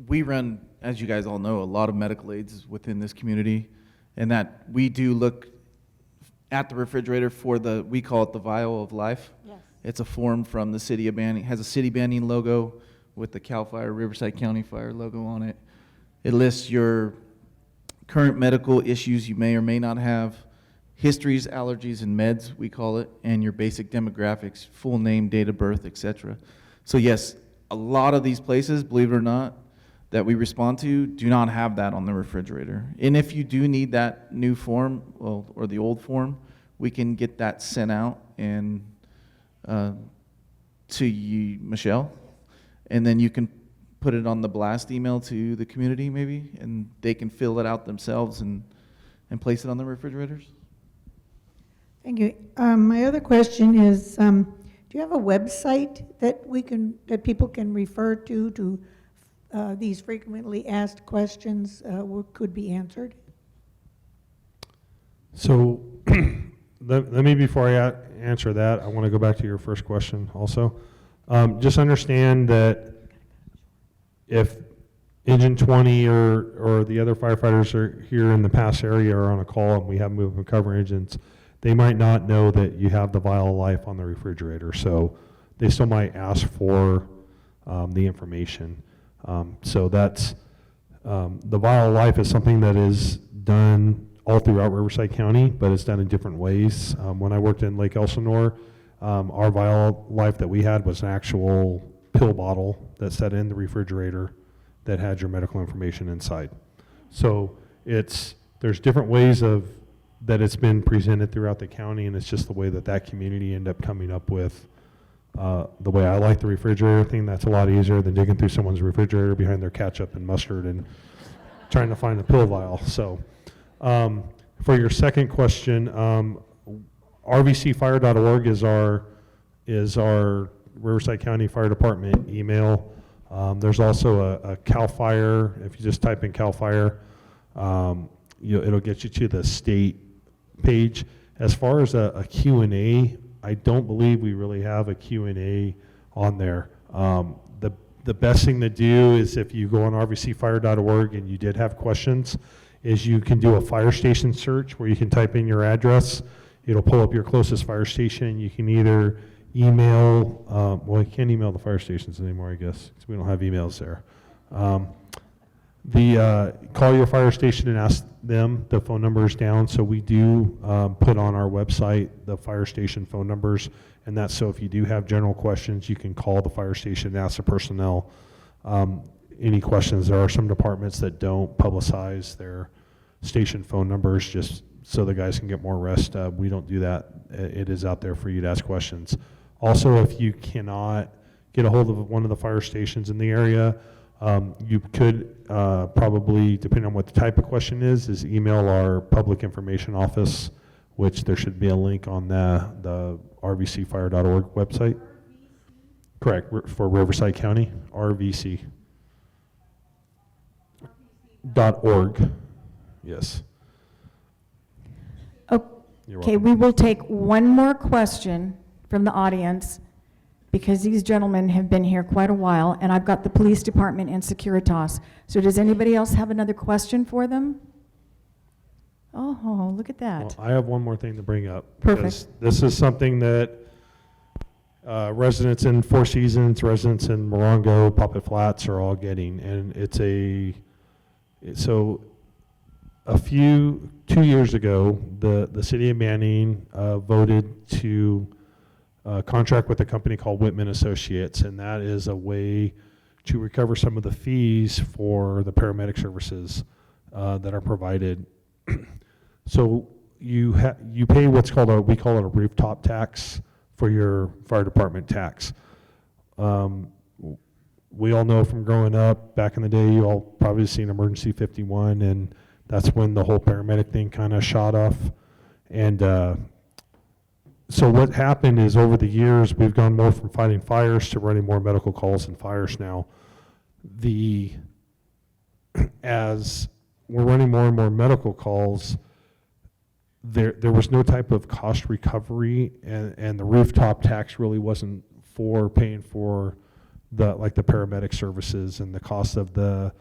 we run, as you guys all know, a lot of medical aids within this community, and that we do look at the refrigerator for we call it the vial of life. Yes. It's a form from the city of Banning, has a city Banning logo with the CAL FIRE, Riverside County Fire logo on it. It lists your current medical issues you may or may not have, histories, allergies, and meds, we call it, and your basic demographics, full name, date of birth, etc. So yes, a lot of these places, believe it or not, that we respond to do not have that on the refrigerator. And if you do need that new form, well, or the old form, we can get that sent out and to you, Michelle, and then you can put it on the blast email to the community maybe, and they can fill it out themselves and place it on the refrigerators. Thank you. My other question is, do you have a website that people can refer to these frequently asked questions could be answered? So let me, before I answer that, I want to go back to your first question also. Just understand that if Engine 20 or the other firefighters are here in the pass area or on a call and we have move and cover engines, they might not know that you have the vial of life on the refrigerator. So they still might ask for the information. So that's, the vial of life is something that is done all throughout Riverside County, but it's done in different ways. When I worked in Lake Elsinore, our vial of life that we had was an actual pill bottle that sat in the refrigerator that had your medical information inside. So there's different ways that it's been presented throughout the county, and it's just the way that community ended up coming up with the way I like the refrigerator thing. That's a lot easier than digging through someone's refrigerator behind their ketchup and mustard and trying to find a pill vial. So for your second question, rvcfire.org is our Riverside County Fire Department email. There's also a CAL FIRE. If you just type in CAL FIRE, it'll get you to the state page. As far as a Q&A, I don't believe we really have a Q&A on there. The best thing to do is if you go on rvcfire.org and you did have questions, is you can do a fire station search where you can type in your address. It'll pull up your closest fire station. You can either email, well, you can't email the fire stations anymore, I guess, because we don't have emails there. Call your fire station and ask them. The phone number is down, so we do put on our website the fire station phone numbers, and that's so if you do have general questions, you can call the fire station and ask the personnel any questions. There are some departments that don't publicize their station phone numbers just so the guys can get more rest. We don't do that. It is out there for you to ask questions. Also, if you cannot get a hold of one of the fire stations in the area, you could probably, depending on what the type of question is email our public information office, which there should be a link on the rvcfire.org website. Correct, for Riverside County, rvc.org. Yes. You're Okay, welcome. we will take one more question from the audience because these gentlemen have been here quite a while, and I've got the police department and Securitas. So does anybody else have another question for them? Oh, look at that. Well, I have one more thing to bring up. Perfect. because This is something that residents in Four Seasons, residents in Morongo, Poppet Flats are all getting, and so 2 years ago, the city of Manning voted to contract with a company called Whitman Associates, and that is a way to recover some of the fees for the paramedic services that are provided. So you pay what's called we call it a rooftop tax for your fire department tax. We all know from growing up back in the day, you all probably seen Emergency 51, and that's when the whole paramedic thing kind of shot off. And so what happened is over the years, we've gone more from fighting fires to running more medical calls and fires now. As we're running more and more medical calls, there was no type of cost recovery, and the rooftop tax really wasn't for paying for the paramedic services and the cost of the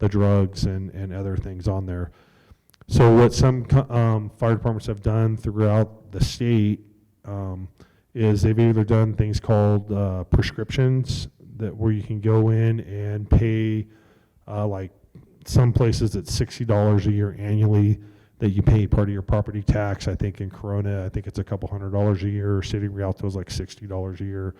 drugs and other things on there. So what some fire departments have done throughout the state is they've either done things called prescriptions where you can go in and pay like some places it's $60 a year annually that you pay part of your property tax. I think in Corona, I think it's a couple $100 a year. City of Rialto is like $60 a year.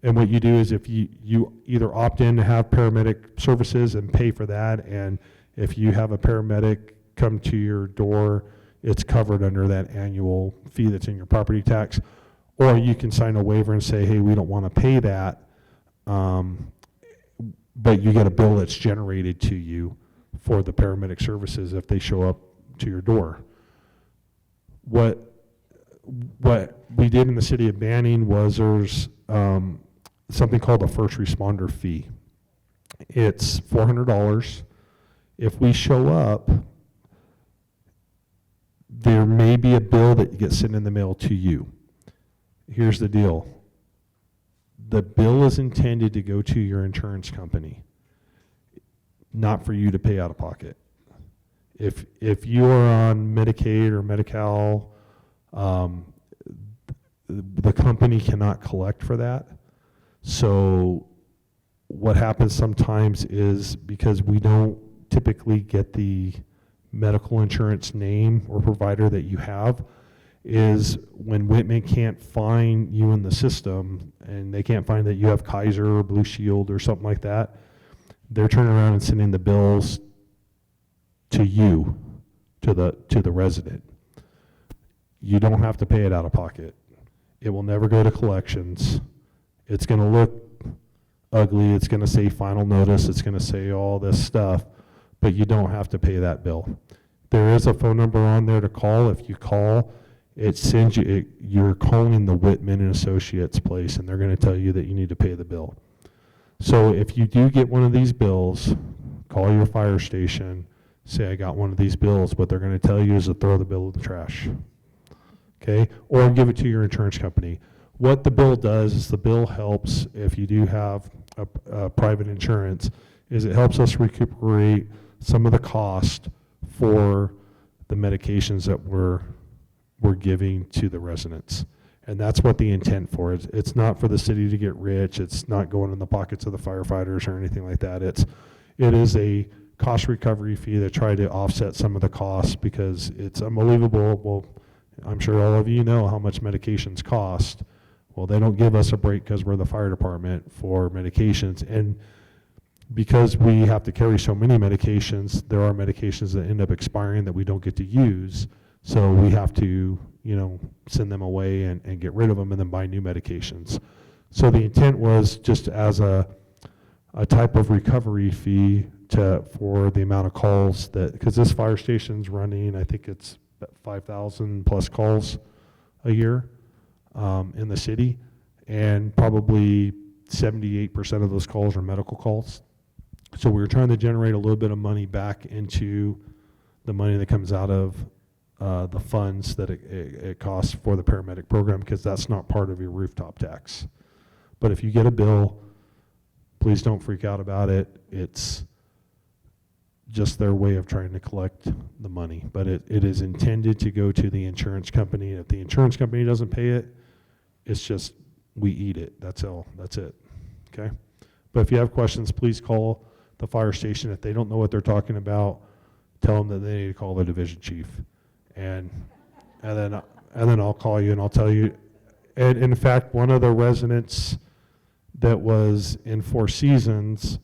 And what you do is if you either opt in to have paramedic services and pay for that, and if you have a paramedic come to your door, it's covered under that annual fee that's in your property tax. Or you can sign a waiver and say, hey, we don't want to pay that, but you get a bill that's generated to you for the paramedic services if they show up to your door. What we did in the city of Banning was there's something called a first responder fee. It's $400. If we show up, there may be a bill that gets sent in the mail to you. Here's the deal. The bill is intended to go to your insurance company, not for you to pay out of pocket. If you are on Medicaid or Medi-Cal, the company cannot collect for that. So what happens sometimes is, because we don't typically get the medical insurance name or provider that you have, is when Whitman can't find you in the system and they can't find that you have Kaiser or Blue Shield or something like that, they're turning around and sending the bills to you, to the resident. You don't have to pay it out of pocket. It will never go to collections. It's going to look ugly. It's going to say final notice. It's going to say all this stuff, but you don't have to pay that bill. There is a phone number on there to call. If you call, it sends you, you're calling the Whitman and Associates place, and they're going to tell you that you need to pay the bill. So if you do get one of these bills, call your fire station, say, I got one of these bills. What they're going to tell you is to throw the bill in the trash, okay? Or give it to your insurance company. What the bill does is the bill helps, if you do have a private insurance, is it helps us recuperate some of the cost for the medications that we're giving to the residents. And that's what the intent for it. It's not for the city to get rich. It's not going in the pockets of the firefighters or anything like that. It is a cost recovery fee to try to offset some of the costs, because it's unbelievable. Well, I'm sure all of you know how much medications cost. Well, they don't give us a break because we're the fire department for medications. And because we have to carry so many medications, there are medications that end up expiring that we don't get to use. So we have to, you know, send them away and get rid of them and then buy new medications. So the intent was just as a type of recovery fee for the amount of calls that, because this fire station's running, I think it's 5,000 plus calls a year in the city, and probably 78% of those calls are medical calls. So we were trying to generate a little bit of money back into the money that comes out of the funds that it costs for the paramedic program, because that's not part of your rooftop tax. But if you get a bill, please don't freak out about it. It's just their way of trying to collect the money. But it is intended to go to the insurance company. If the insurance company doesn't pay it, it's just, we eat it. That's all. That's it. Okay? But if you have questions, please call the fire station. If they don't know what they're talking about, tell them that they need to call the division chief. And then I'll call you and I'll tell you. And in fact, one of the residents that was in Four Seasons,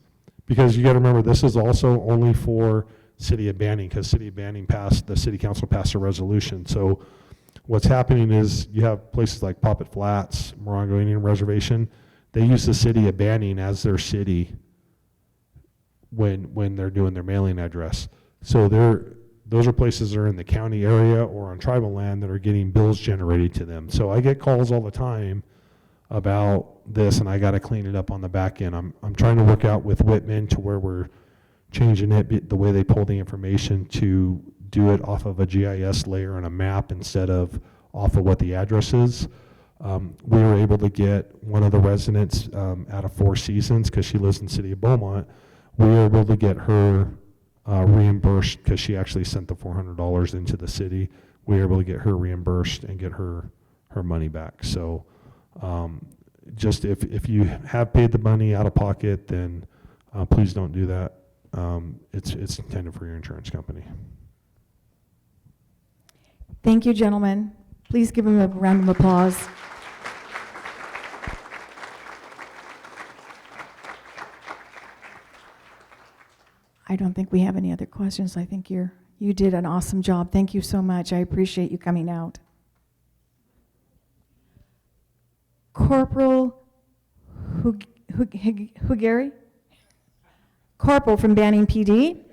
because you got to remember, this is also only for City of Banning, because City of Banning the city council passed a resolution. So what's happening is you have places like Poppet Flats, Morongo Indian Reservation. They use the City of Banning as their city when they're doing their mailing address. So those are places that are in the county area or on tribal land that are getting bills generated to them. So I get calls all the time about this, and I got to clean it up on the back end. I'm trying to work out with Whitman to where we're changing it, the way they pull the information, to do it off of a GIS layer and a map instead of off of what the address is. We were able to get one of the residents out of Four Seasons, because she lives in the city of Beaumont. We were able to get her reimbursed, because she actually sent the $400 into the city. We were able to get her reimbursed and get her money back. So just if you have paid the money out of pocket, then please don't do that. It's intended for your insurance company. Thank you, gentlemen. Please give them a round of applause. I don't think we have any other questions. I think you did an awesome job. Thank you so much. I appreciate you coming out. Corporal Hugari? Corporal from Banning PD.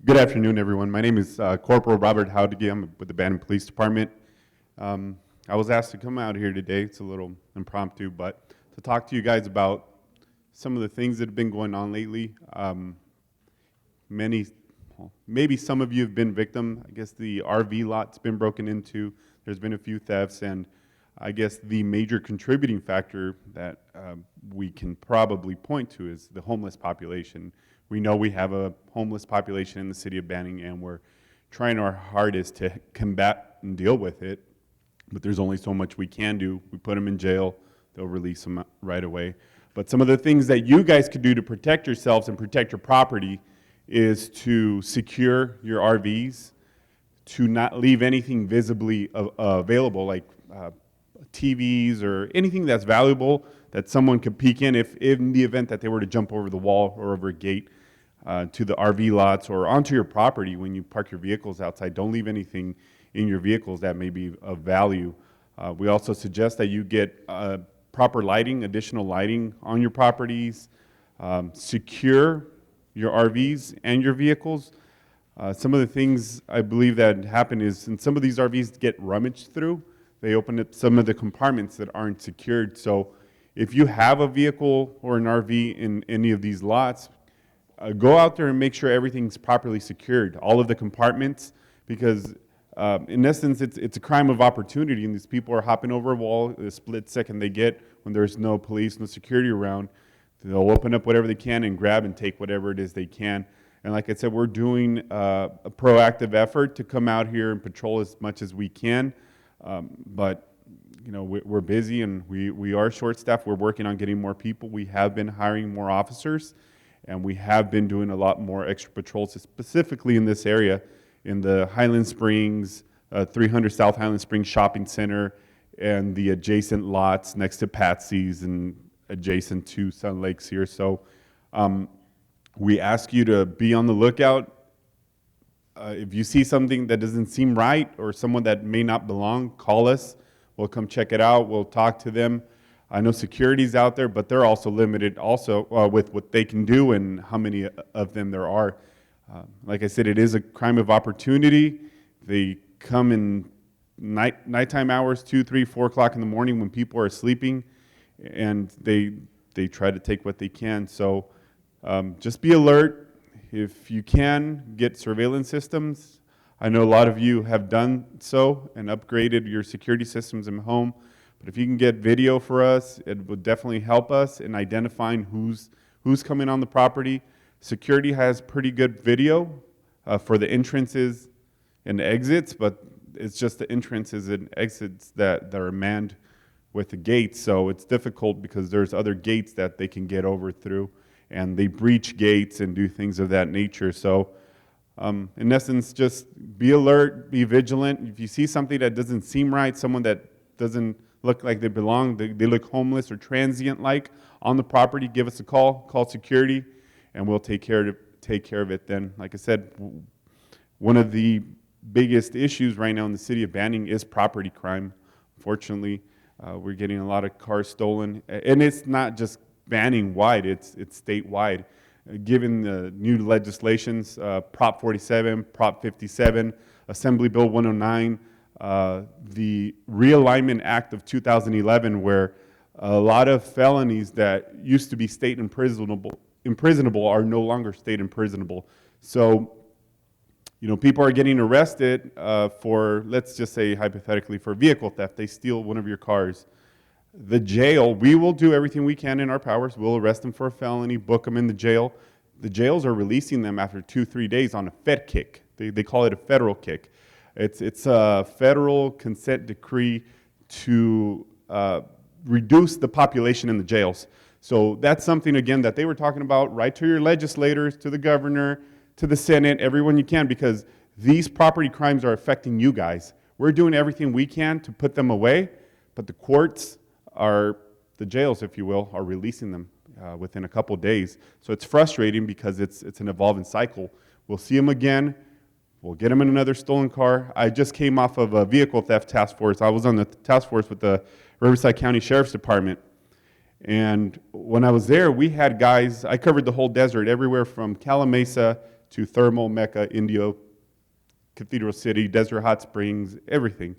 Good afternoon, everyone. My name is Corporal Robert Howdege. I'm with the Banning Police Department. I was asked to come out here today. It's a little impromptu, but to talk to you guys about some of the things that have been going on lately. Maybe some of you have been victim. I guess the RV lot's been broken into. There's been a few thefts, and I guess the major contributing factor that we can probably point to is the homeless population. We know we have a homeless population in the city of Banning, and we're trying our hardest to combat and deal with it, but there's only so much we can do. We put them in jail, they'll release them right away. But some of the things that you guys could do to protect yourselves and protect your property is to secure your RVs, to not leave anything visibly available, like TVs or anything that's valuable that someone could peek in if in the event that they were to jump over the wall or over a gate to the RV lots or onto your property when you park your vehicles outside. Don't leave anything in your vehicles that may be of value. We also suggest that you get proper lighting, additional lighting on your properties. secure your RVs and your vehicles. Some of the things I believe that happen is, and some of these RVs get rummaged through, they open up some of the compartments that aren't secured. So if you have a vehicle or an RV in any of these lots, go out there and make sure everything's properly secured, all of the compartments, because in essence, it's a crime of opportunity, and these people are hopping over a wall the split second they get when there's no police, no security around. They'll open up whatever they can and grab and take whatever it is they can. And like I said, we're doing a proactive effort to come out here and patrol as much as we can. But you know, we're busy and we are short-staffed. We're working on getting more people. We have been hiring more officers, and we have been doing a lot more extra patrols, specifically in this area, in the Highland Springs, 300 South Highland Springs Shopping Center, and the adjacent lots next to Patsy's and adjacent to Sun Lakes here. So we ask you to be on the lookout. If you see something that doesn't seem right or someone that may not belong, call us. We'll come check it out. We'll talk to them. I know security's out there, but they're also limited also with what they can do and how many of them there are. Like I said, it is a crime of opportunity. They come in nighttime hours, 2, 3, 4 o'clock in the morning when people are sleeping, and they try to take what they can. So just be alert. If you can, get surveillance systems. I know a lot of you have done so and upgraded your security systems in home. But if you can get video for us, it would definitely help us in identifying who's coming on the property. Security has pretty good video for the entrances and exits, but it's just the entrances and exits that are manned with the gates. So it's difficult because there's other gates that they can get over through, and they breach gates and do things of that nature. So in essence, just be alert, be vigilant. If you see something that doesn't seem right, someone that doesn't look like they belong, they look homeless or transient-like on the property, give us a call security, and we'll take care of it then. Like I said, one of the biggest issues right now in the city of Banning is property crime. Unfortunately, we're getting a lot of cars stolen, and it's not just Banning-wide, it's statewide. Given the new legislations, Prop 47, Prop 57, Assembly Bill 109, the Realignment Act of 2011, where a lot of felonies that used to be state imprisonable are no longer state imprisonable. So, you know, people are getting arrested for, let's just say hypothetically, for vehicle theft. They steal one of your cars. The jail, we will do everything we can in our powers. We'll arrest them for a felony, book them in the jail. The jails are releasing them after 2-3 days on a Fed kick. They call it a federal kick. It's a federal consent decree to reduce the population in the jails. So that's something, again, that they were talking about. Write to your legislators, to the governor, to the Senate, everyone you can, because these property crimes are affecting you guys. We're doing everything we can to put them away, but the courts the jails, if you will, are releasing them within a couple days. So it's frustrating because it's an evolving cycle. We'll see them again. We'll get them in another stolen car. I just came off of a vehicle theft task force. I was on the task force with the Riverside County Sheriff's Department. And when I was there, we had guys, I covered the whole desert, everywhere from Calamasa to Thermal, Mecca, Indio, Cathedral City, Desert Hot Springs, everything.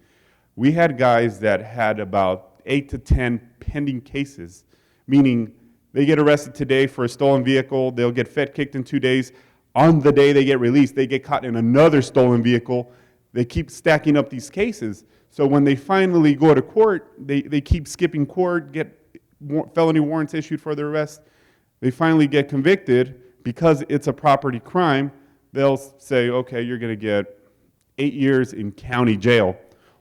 We had guys that had about 8 to 10 pending cases, meaning they get arrested today for a stolen vehicle, they'll get Fed kicked in 2 days. On the day they get released, they get caught in another stolen vehicle. They keep stacking up these cases. So when they finally go to court, they keep skipping court, get felony warrants issued for their arrest. They finally get convicted because it's a property crime. They'll say, okay, you're going to get 8 years in county jail.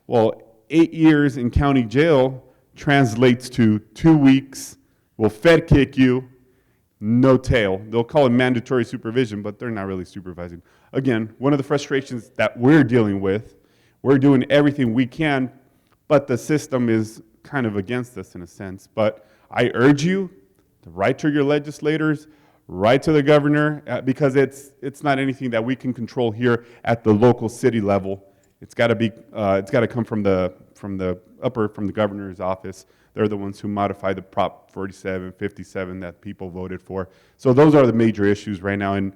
Well, 8 years in county jail translates to 2 weeks. We'll Fed kick you, no tail. They'll call it mandatory supervision, but they're not really supervising. Again, one of the frustrations that we're dealing with, we're doing everything we can, but the system is kind of against us in a sense. But I urge you to write to your legislators, write to the governor, because it's not anything that we can control here at the local city level. It's got to come from the governor's office. They're the ones who modify the Prop 47, 57 that people voted for. So those are the major issues right now. And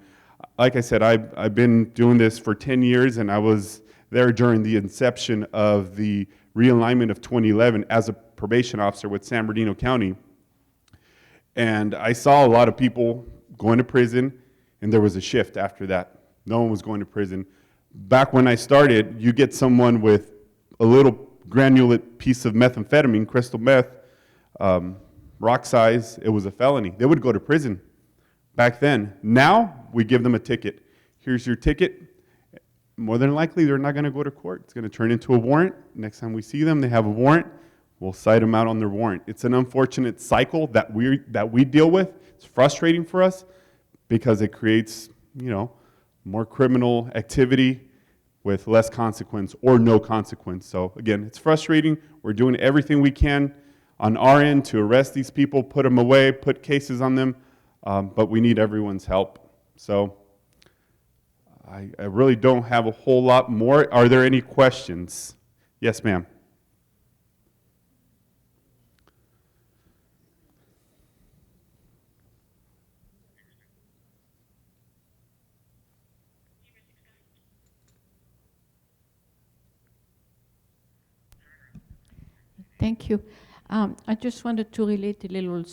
like I said, I've been doing this for 10 years, and I was there during the inception of the realignment of 2011 as a probation officer with San Bernardino County. And I saw a lot of people going to prison, and there was a shift after that. No one was going to prison. Back when I started, you get someone with a little granulate piece of methamphetamine, crystal meth, rock size, it was a felony. They would go to prison back then. Now, we give them a ticket. Here's your ticket. More than likely, they're not going to go to court. It's going to turn into a warrant. Next time we see them, they have a warrant. We'll cite them out on their warrant. It's an unfortunate cycle that we deal with. It's frustrating for us because it creates, more criminal activity with less consequence or no consequence. So again, it's frustrating. We're doing everything we can on our end to arrest these people, put them away, put cases on them, but we need everyone's help. So I really don't have a whole lot more. Are there any questions? Yes, ma'am. Thank you. I just wanted to relate a little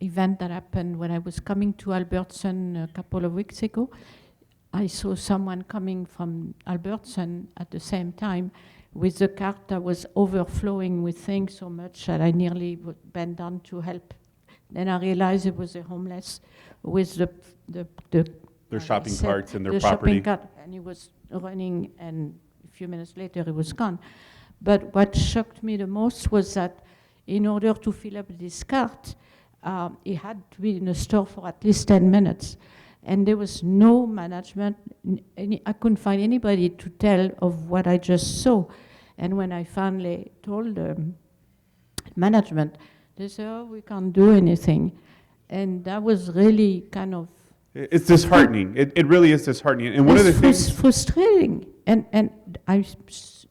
event that happened when I was coming to Albertson a couple of weeks ago. I saw someone coming from Albertson at the same time with a cart that was overflowing with things so much that I nearly bent down to help. Then I realized it was a homeless with Their shopping carts and their the property. shopping cart, and he was running, and a few minutes later it was gone. But what shocked me the most was that in order to fill up this cart, he had to be in a store for at least 10 minutes. And there was no management. I couldn't find anybody to tell of what I just saw. And when I finally told management, they said, oh, we can't do anything. And that was really kind of... It's disheartening. It really is disheartening. And one of the things... frustrating. And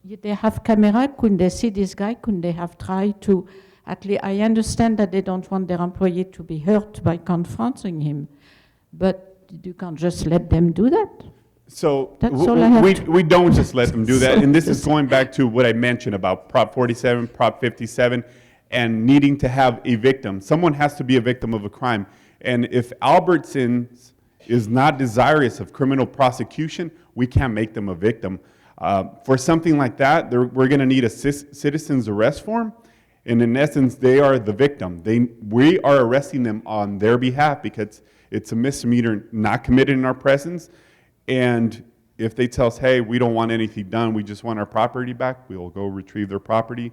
they have camera. Couldn't they see this guy? Couldn't they have tried to... At least I understand that they don't want their employee to be hurt by confronting him. But you can't just let them do that. So That's all I have we don't just let them do that. And this is going back to what I mentioned about Prop 47, Prop 57, and needing to have a victim. Someone has to be a victim of a crime. And if Albertsons is not desirous of criminal prosecution, we can't make them a victim. For something like that, we're going to need a citizen's arrest form. And in essence, they are the victim. We are arresting them on their behalf because it's a misdemeanor not committed in our presence. And if they tell us, hey, we don't want anything done, we just want our property back, we will go retrieve their property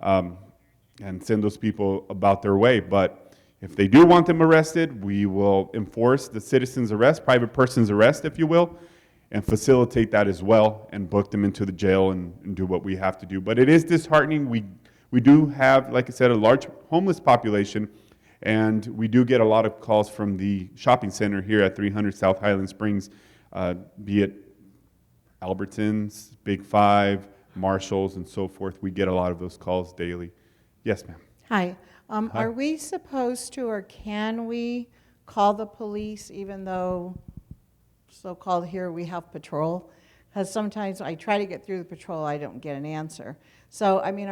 and send those people about their way. But if they do want them arrested, we will enforce the citizen's arrest, private person's arrest, if you will, and facilitate that as well and book them into the jail and do what we have to do. But it is disheartening. We do have, like I said, a large homeless population, and we do get a lot of calls from the shopping center here at 300 South Highland Springs, be it Albertsons, Big Five, Marshalls, and so forth. We get a lot of those calls daily. Yes, ma'am. Hi. Hi. Are we supposed to, or can we call the police even though so-called here we have patrol? Because sometimes I try to get through the patrol, I don't get an answer. So, I mean,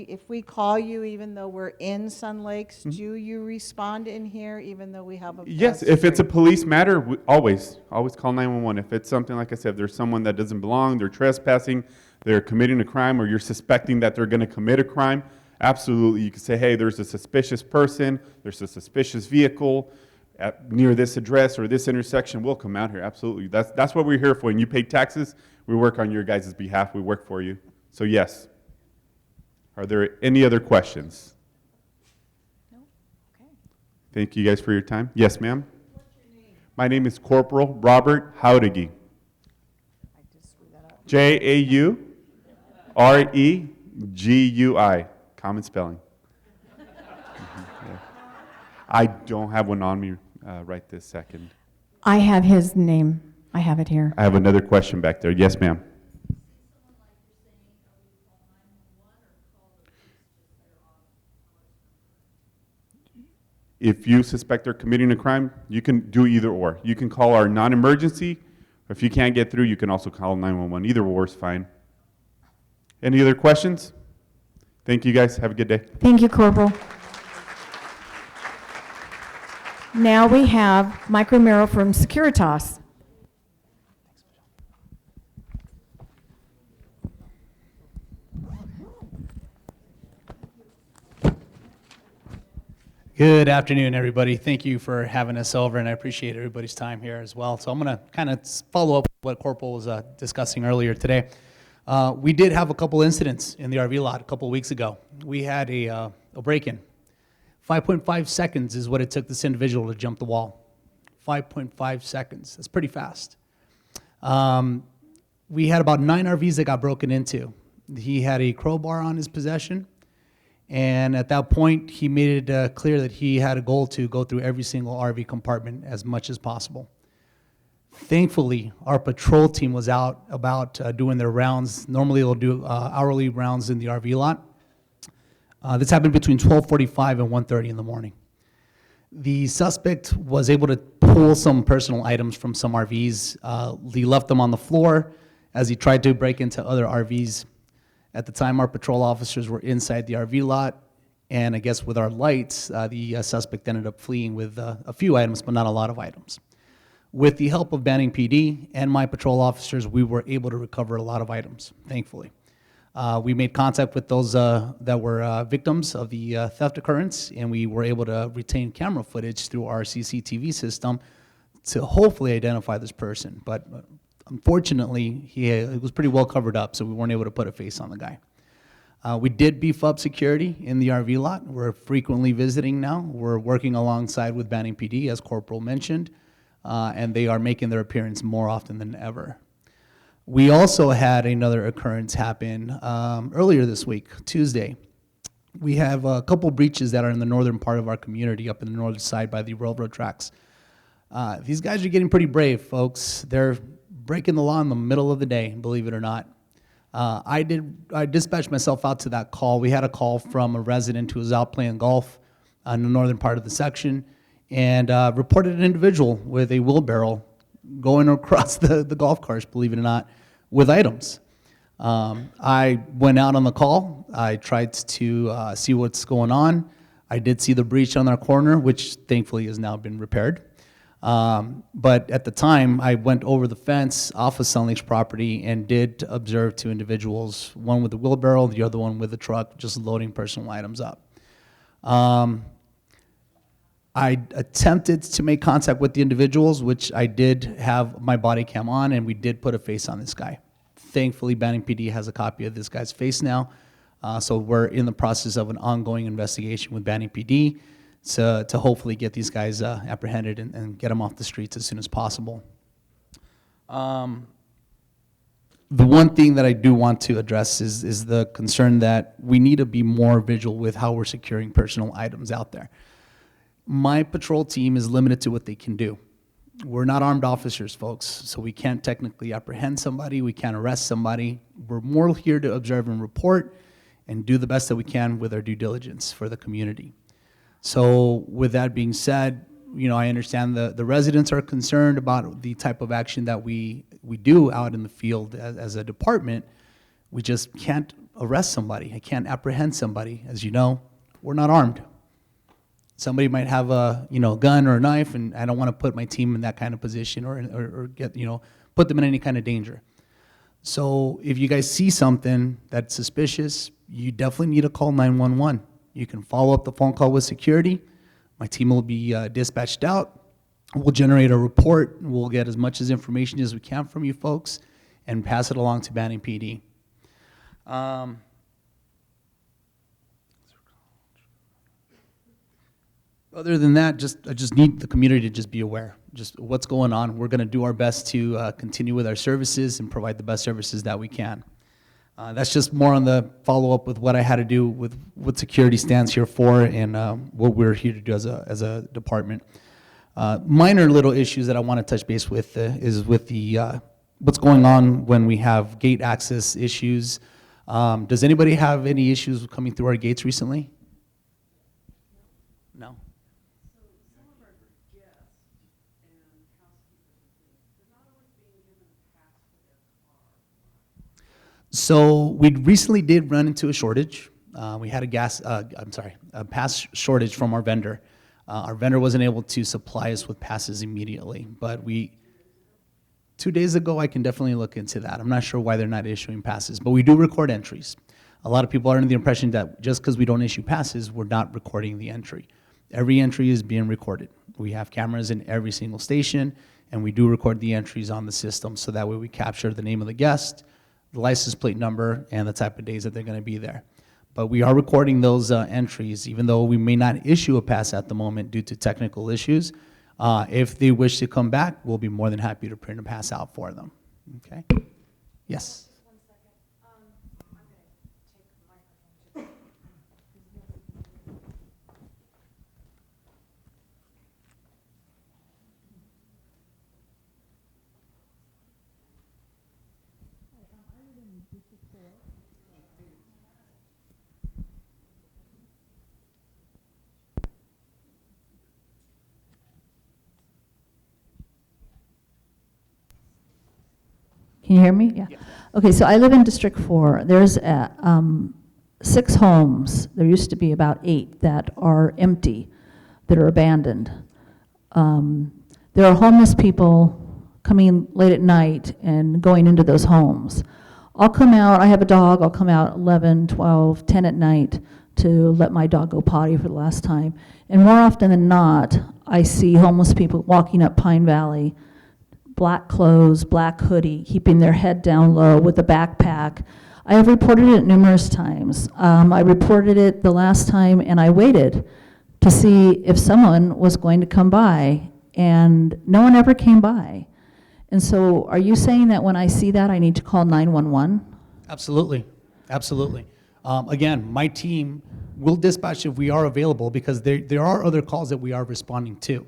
if we call you even though we're in Sun Lakes, do you respond in here even though we have a... Yes, if it's a police matter, always call 911. If it's something, like I said, there's someone that doesn't belong, they're trespassing, they're committing a crime, or you're suspecting that they're going to commit a crime, absolutely, you can say, hey, there's a suspicious person, there's a suspicious vehicle near this address or this intersection, we'll come out here, absolutely. That's what we're here for. And you pay taxes, we work on your guys' behalf, we work for you. So yes. Are there any other questions? No? Okay. Thank you guys for your time. Yes, ma'am? What's your name? My name is Corporal Robert Haudegi. I just screwed that up. Jaurregui. Common spelling. Yeah. I don't have one on me right this second. I have his name. I have it here. I have another question back there. Yes, ma'am. If you suspect they're committing a crime, you can do either or. You can call our non-emergency, or if you can't get through, you can also call 911. Either or is fine. Any other questions? Thank you, guys. Have a good day. Thank you, Corporal. Now we have Mike Romero from Securitas. Good afternoon, everybody. Thank you for having us over, and I appreciate everybody's time here as well. So I'm going to kind of follow up with what Corporal was discussing earlier today. We did have a couple incidents in the RV lot a couple weeks ago. We had a break-in. 5.5 seconds is what it took this individual to jump the wall. 5.5 seconds. That's pretty fast. We had about 9 RVs that got broken into. He had a crowbar on his possession. And at that point, he made it clear that he had a goal to go through every single RV compartment as much as possible. Thankfully, our patrol team was out about doing their rounds. Normally, they'll do hourly rounds in the RV lot. This happened between 12:45 and 1:30 in the morning. The suspect was able to pull some personal items from some RVs. He left them on the floor as he tried to break into other RVs. At the time, our patrol officers were inside the RV lot, and I guess with our lights, the suspect ended up fleeing with a few items, but not a lot of items. With the help of Banning PD and my patrol officers, we were able to recover a lot of items, thankfully. We made contact with those that were victims of the theft occurrence, and we were able to retain camera footage through our CCTV system to hopefully identify this person. But unfortunately, he was pretty well covered up, so we weren't able to put a face on the guy. We did beef up security in the RV lot. We're frequently visiting now. We're working alongside with Banning PD, as Corporal mentioned, and they are making their appearance more often than ever. We also had another occurrence happen earlier this week, Tuesday. We have a couple breaches that are in the northern part of our community, up in the northern side by the railroad tracks. These guys are getting pretty brave, folks. They're breaking the law in the middle of the day, believe it or not. I dispatched myself out to that call. We had a call from a resident who was out playing golf in the northern part of the section and reported an individual with a wheelbarrow going across the golf course, believe it or not, with items. I went out on the call. I tried to see what's going on. I did see the breach on our corner, which thankfully has now been repaired. But at the time, I went over the fence off of Sun Lake's property and did observe 2 individuals, one with a wheelbarrow, the other one with a truck, just loading personal items up. I attempted to make contact with the individuals, which I did have my body cam on, and we did put a face on this guy. Thankfully, Banning PD has a copy of this guy's face now, so we're in the process of an ongoing investigation with Banning PD to hopefully get these guys apprehended and get them off the streets as soon as possible. The one thing that I do want to address is the concern that we need to be more vigilant with how we're securing personal items out there. My patrol team is limited to what they can do. We're not armed officers, folks, so we can't technically apprehend somebody, we can't arrest somebody. We're more here to observe and report and do the best that we can with our due diligence for the community. So with that being said, I understand the residents are concerned about the type of action that we do out in the field as a department. We just can't arrest somebody. I can't apprehend somebody. As you know, we're not armed. Somebody might have a gun or a knife, and I don't want to put my team in that kind of position or get put them in any kind of danger. So if you guys see something that's suspicious, you definitely need to call 911. You can follow up the phone call with security. My team will be dispatched out. We'll generate a report. We'll get as much information as we can from you folks and pass it along to Banning PD. Other than that, I just need the community to just be aware, just what's going on. We're going to do our best to continue with our services and provide the best services that we can. That's just more on the follow-up with what I had to do with what security stands here for and what we're here to do as a department. Minor little issues that I want to touch base with is with the what's going on when we have gate access issues. Does anybody have any issues coming through our gates recently? No. So we recently did run into a shortage. We had a pass shortage from our vendor. Our vendor wasn't able to supply us with passes immediately, but 2 days ago, I can definitely look into that. I'm not sure why they're not issuing passes, but we do record entries. A lot of people are under the impression that just because we don't issue passes, we're not recording the entry. Every entry is being recorded. We have cameras in every single station, and we do record the entries on the system, so that way we capture the name of the guest, the license plate number, and the type of days that they're going to be there. But we are recording those entries, even though we may not issue a pass at the moment due to technical issues. If they wish to come back, we'll be more than happy to print a pass out for them. Okay? Yes. Can you hear me? Yeah. Okay, so I live in District 4. There's 6 homes. There used to be about 8 that are empty, that are abandoned. There are homeless people coming late at night and going into those homes. I'll come out, I have a dog, I'll come out 11, 12, 10 at night to let my dog go potty for the last time. And more often than not, I see homeless people walking up Pine Valley, black clothes, black hoodie, keeping their head down low with a backpack. I have reported it numerous times. I reported it the last time, and I waited to see if someone was going to come by, and no one ever came by. And so are you saying that when I see that, I need to call 911? Absolutely, absolutely. Again, my team will dispatch if we are available, because there are other calls that we are responding to.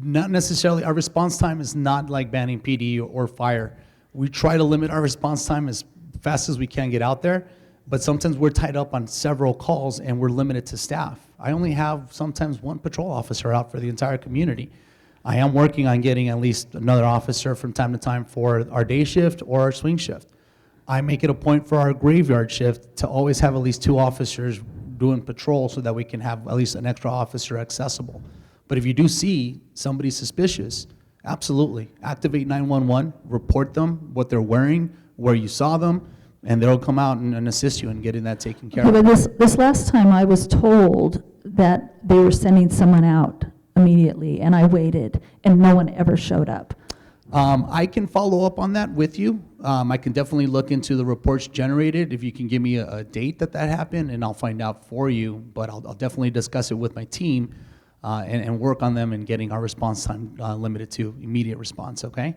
Not necessarily, our response time is not like Banning PD or fire. We try to limit our response time as fast as we can get out there, but sometimes we're tied up on several calls and we're limited to staff. I only have sometimes 1 patrol officer out for the entire community. I am working on getting at least another officer from time to time for our day shift or our swing shift. I make it a point for our graveyard shift to always have at least 2 officers doing patrol so that we can have at least an extra officer accessible. But if you do see somebody suspicious, absolutely, activate 911, report them, what they're wearing, where you saw them, and they'll come out and assist you in getting that taken care Okay, of. but this last time I was told that they were sending someone out immediately, and I waited, and no one ever showed up. I can follow up on that with you. I can definitely look into the reports generated if you can give me a date that happened, and I'll find out for you. But I'll definitely discuss it with my team and work on them and getting our response time limited to immediate response, okay?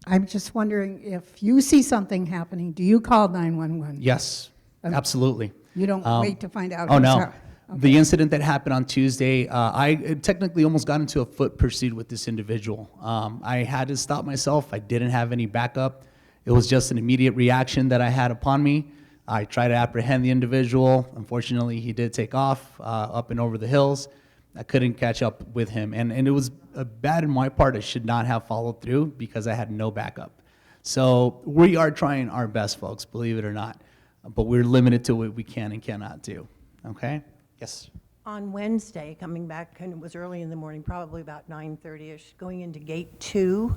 I'm just wondering, if you see something happening, do you call 911? Yes, absolutely. You don't wait to find out? Oh, who's no. hurt? The incident that happened on Tuesday, I technically almost got into a foot pursuit with this individual. I had to stop myself. I didn't have any backup. It was just an immediate reaction that I had upon me. I tried to apprehend the individual. Unfortunately, he did take off up and over the hills. I couldn't catch up with him. And it was bad on my part. I should not have followed through because I had no backup. So we are trying our best, folks, believe it or not. But we're limited to what we can and cannot do. Okay? Yes. On Wednesday, coming back, and it was early in the morning, probably about 9:30ish, going into gate 2,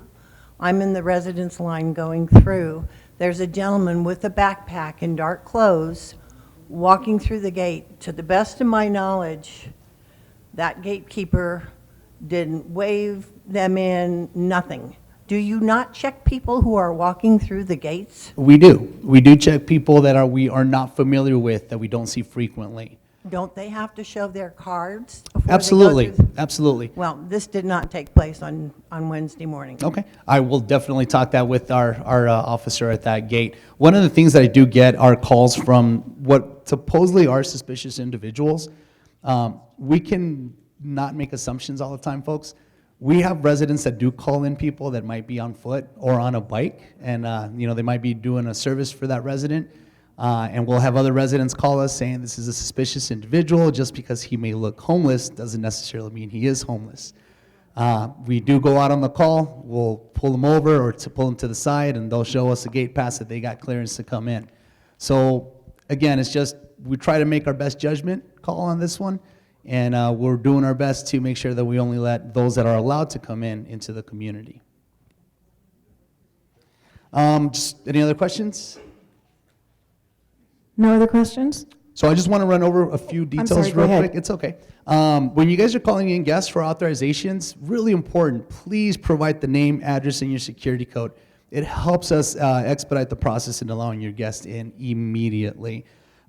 I'm in the residence line going through. There's a gentleman with a backpack in dark clothes walking through the gate. To the best of my knowledge, that gatekeeper didn't wave them in, nothing. Do you not check people who are walking through the gates? We do. We do check people that we are not familiar with, that we don't see frequently. Don't they have to show their cards before they go Absolutely, through absolutely. Well, this did not take place on Wednesday morning. Okay, I will definitely talk that with our officer at that gate. One of the things that I do get are calls from what supposedly are suspicious individuals. We can not make assumptions all the time, folks. We have residents that do call in people that might be on foot or on a bike, and they might be doing a service for that resident. And we'll have other residents call us saying this is a suspicious individual. Just because he may look homeless doesn't necessarily mean he is homeless. We do go out on the call, we'll pull them over or to pull them to the side, and they'll show us a gate pass that they got clearance to come in. So again, it's just, we try to make our best judgment call on this one, and we're doing our best to make sure that we only let those that are allowed to come in into the community. Just any other questions? No other questions? So I just want to run over a few details sorry, go real ahead. quick. It's okay. When you guys are calling in guests for authorizations, really important, please provide the name, address, and your security code. It helps us expedite the process in allowing your guest in immediately.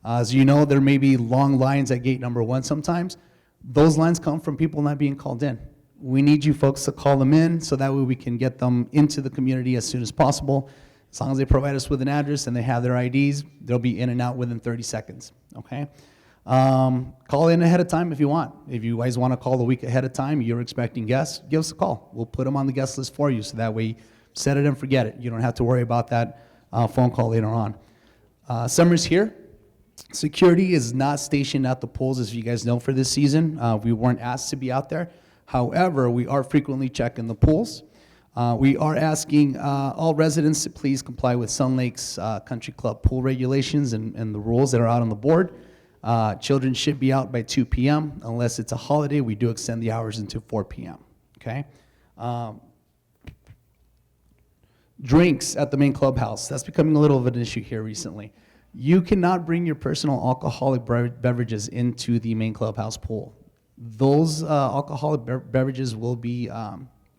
As you know, there may be long lines at gate number 1 sometimes. Those lines come from people not being called in. We need you folks to call them in so that way we can get them into the community as soon as possible. As long as they provide us with an address and they have their IDs, they'll be in and out within 30 seconds, okay? Call in ahead of time if you want. If you guys want to call a week ahead of time, you're expecting guests, give us a call. We'll put them on the guest list for you so that way, set it and forget it. You don't have to worry about that phone call later on. Summer's here. Security is not stationed at the pools, as you guys know, for this season. We weren't asked to be out there. However, we are frequently checking the pools. We are asking all residents to please comply with Sun Lake's Country Club pool regulations and the rules that are out on the board. Children should be out by 2 p.m. Unless it's a holiday, we do extend the hours into 4 p.m., okay? Drinks at the main clubhouse. That's becoming a little of an issue here recently. You cannot bring your personal alcoholic beverages into the main clubhouse pool. Those alcoholic beverages will be,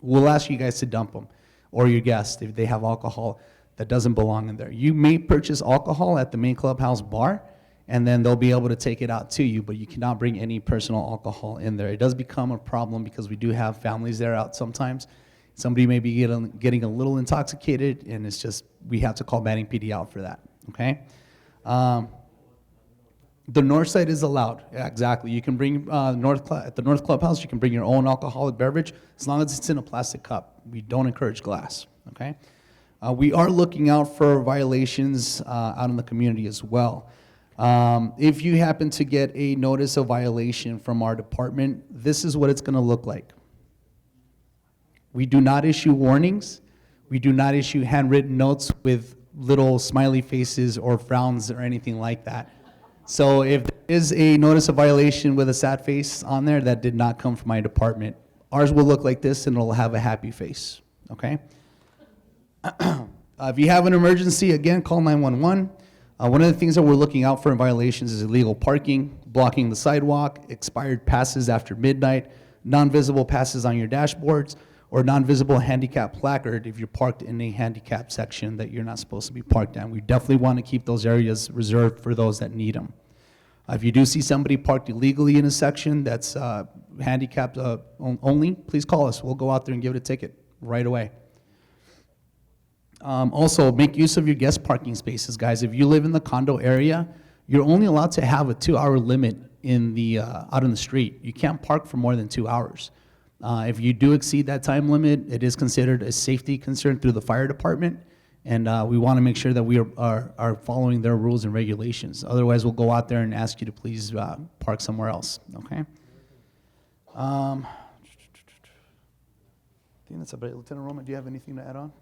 we'll ask you guys to dump them, or your guests if they have alcohol that doesn't belong in there. You may purchase alcohol at the main clubhouse bar, and then they'll be able to take it out to you, but you cannot bring any personal alcohol in there. It does become a problem because we do have families there out sometimes. Somebody may be getting a little intoxicated, and it's just, we have to call Banning PD out for that, okay? The north side is allowed, yeah, exactly. You can bring, at the north clubhouse, you can bring your own alcoholic beverage, as long as it's in a plastic cup. We don't encourage glass, okay? We are looking out for violations out in the community as well. If you happen to get a notice of violation from our department, this is what it's gonna look like. We do not issue warnings. We do not issue handwritten notes with little smiley faces or frowns or anything like that. So if there is a notice of violation with a sad face on there, that did not come from my department. Ours will look like this and it'll have a happy face, okay? If you have an emergency, again, call 911. One of the things that we're looking out for in violations is illegal parking, blocking the sidewalk, expired passes after midnight, non-visible passes on your dashboards, or non-visible handicap placard if you're parked in a handicap section that you're not supposed to be parked in. We definitely want to keep those areas reserved for those that need them. If you do see somebody parked illegally in a section that's handicapped only, please call us. We'll go out there and give it a ticket right away. Also, make use of your guest parking spaces, guys. If you live in the condo area, you're only allowed to have a 2-hour limit in the out on the street. You can't park for more than 2 hours. If you do exceed that time limit, it is considered a safety concern through the fire department, and we want to make sure that we are following their rules and regulations. Otherwise, we'll go out there and ask you to please park somewhere else, okay? I think that's about it. Lieutenant Roman, do you have anything to add on?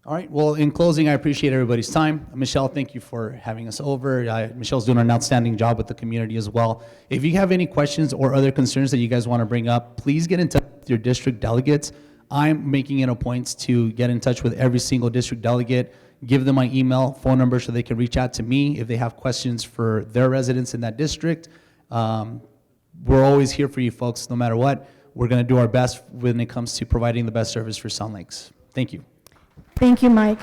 All right, well, in closing, I appreciate everybody's time. Michelle, thank you for having us over. Michelle's doing an outstanding job with the community as well. If you have any questions or other concerns that you guys want to bring up, please get in touch with your district delegates. I'm making it a point to get in touch with every single district delegate, give them my email, phone number so they can reach out to me if they have questions for their residents in that district. We're always here for you folks, no matter what. We're going to do our best when it comes to providing the best service for Sun Lakes. Thank you. Thank you, Mike.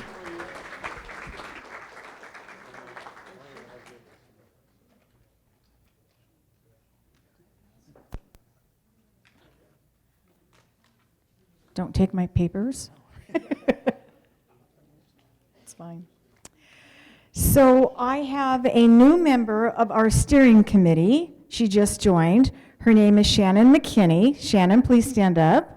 Don't take my papers. It's fine. So I have a new member of our steering committee. She just joined. Her name is Shannon McKinney. Shannon, please stand up.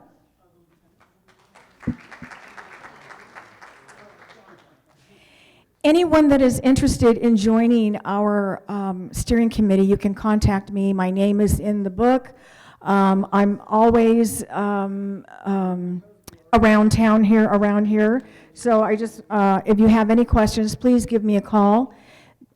anyone that is interested in joining our steering committee, you can contact me. My name is in the book. I'm always around town here, around here. So I just, if you have any questions, please give me a call.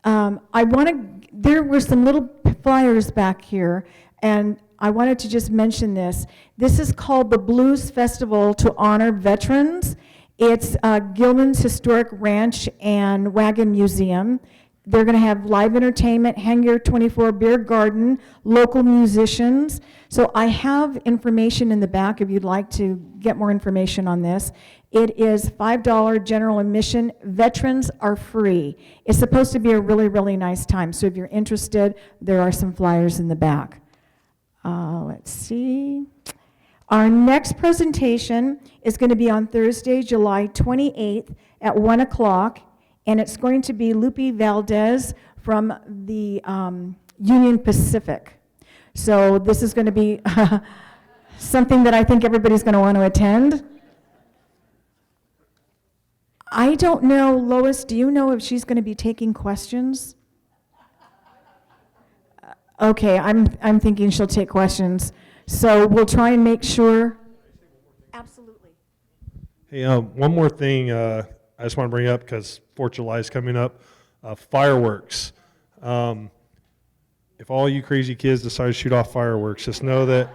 There were some little flyers back here, and I wanted to just mention this. This is called the Blues Festival to honor veterans. It's Gilman's Historic Ranch and Wagon Museum. They're going to have live entertainment, Hangar 24 Beer Garden, local musicians. So I have information in the back if you'd like to get more information on this. It is $5 general admission. Veterans are free. It's supposed to be a really, really nice time. So if you're interested, there are some flyers in the back. Let's see. Our next presentation is going to be on Thursday, July 28th at 1 o'clock, and it's going to be Lupe Valdez from the Union Pacific. So this is going to be something that I think everybody's going to want to attend. I don't know, Lois, do you know if she's going to be taking questions? Okay, I'm thinking she'll take questions. So we'll try and make sure. Absolutely. Hey, one more thing I just want to bring up because 4th of July is coming up. Fireworks. If all you crazy kids decide to shoot off fireworks, just know that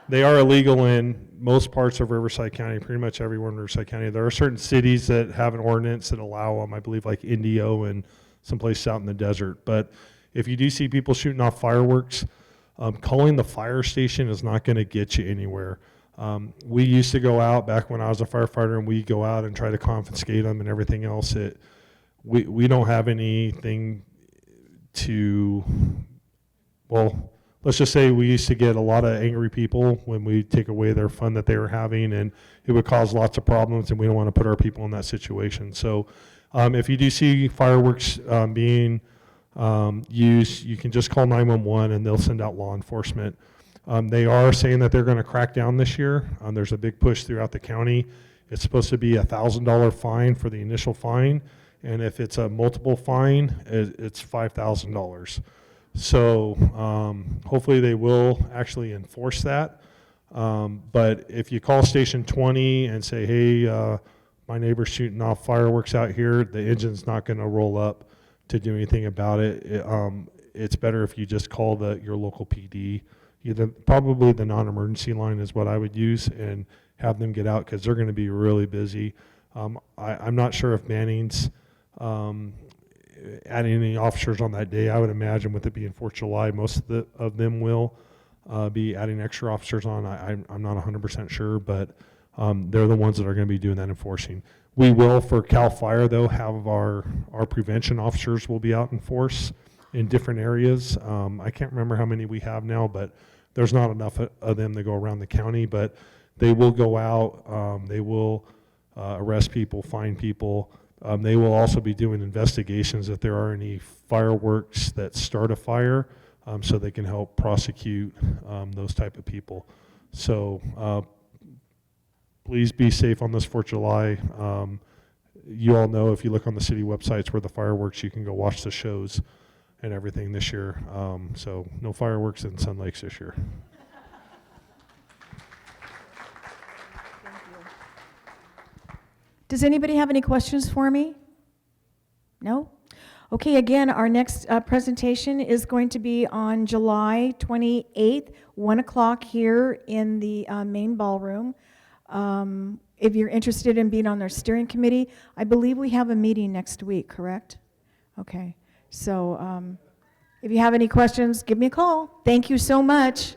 they are illegal in most parts of Riverside County, pretty much everywhere in Riverside County. There are certain cities that have an ordinance that allow them, I believe like Indio and someplace out in the desert. But if you do see people shooting off fireworks, calling the fire station is not going to get you anywhere. We used to go out back when I was a firefighter, and we go out and try to confiscate them and everything else. We don't have anything to, well, let's just say we used to get a lot of angry people when we take away their fun that they were having, and it would cause lots of problems, and we don't want to put our people in that situation. So if you do see fireworks being used, you can just call 911 and they'll send out law enforcement. They are saying that they're going to crack down this year. There's a big push throughout the county. It's supposed to be a $1,000 fine for the initial fine, and if it's a multiple fine, it's $5,000. So hopefully they will actually enforce that. But if you call Station 20 and say, hey, my neighbor's shooting off fireworks out here, the engine's not going to roll up to do anything about it. It's better if you just call your local PD. Probably the non-emergency line is what I would use, and have them get out because they're going to be really busy. I'm not sure if Manning's adding any officers on that day. I would imagine with it being 4th of July, most of them will be adding extra officers on. I'm not 100% sure, but they're the ones that are going to be doing that enforcing. We will, for CAL FIRE, though, have our prevention officers will be out in force in different areas. I can't remember how many we have now, but there's not enough of them to go around the county, but they will go out. They will arrest people, fine people. They will also be doing investigations if there are any fireworks that start a fire, so they can help prosecute those type of people. So please be safe on this 4th of July. You all know if you look on the city websites where the fireworks, you can go watch the shows and everything this year. So no fireworks in Sun Lakes this year. Does anybody have any questions for me? No? Okay, again, our next presentation is going to be on July 28th, 1 o'clock here in the main ballroom. If you're interested in being on their steering committee, I believe we have a meeting next week, correct? Okay, so if you have any questions, give me a call. Thank you so much.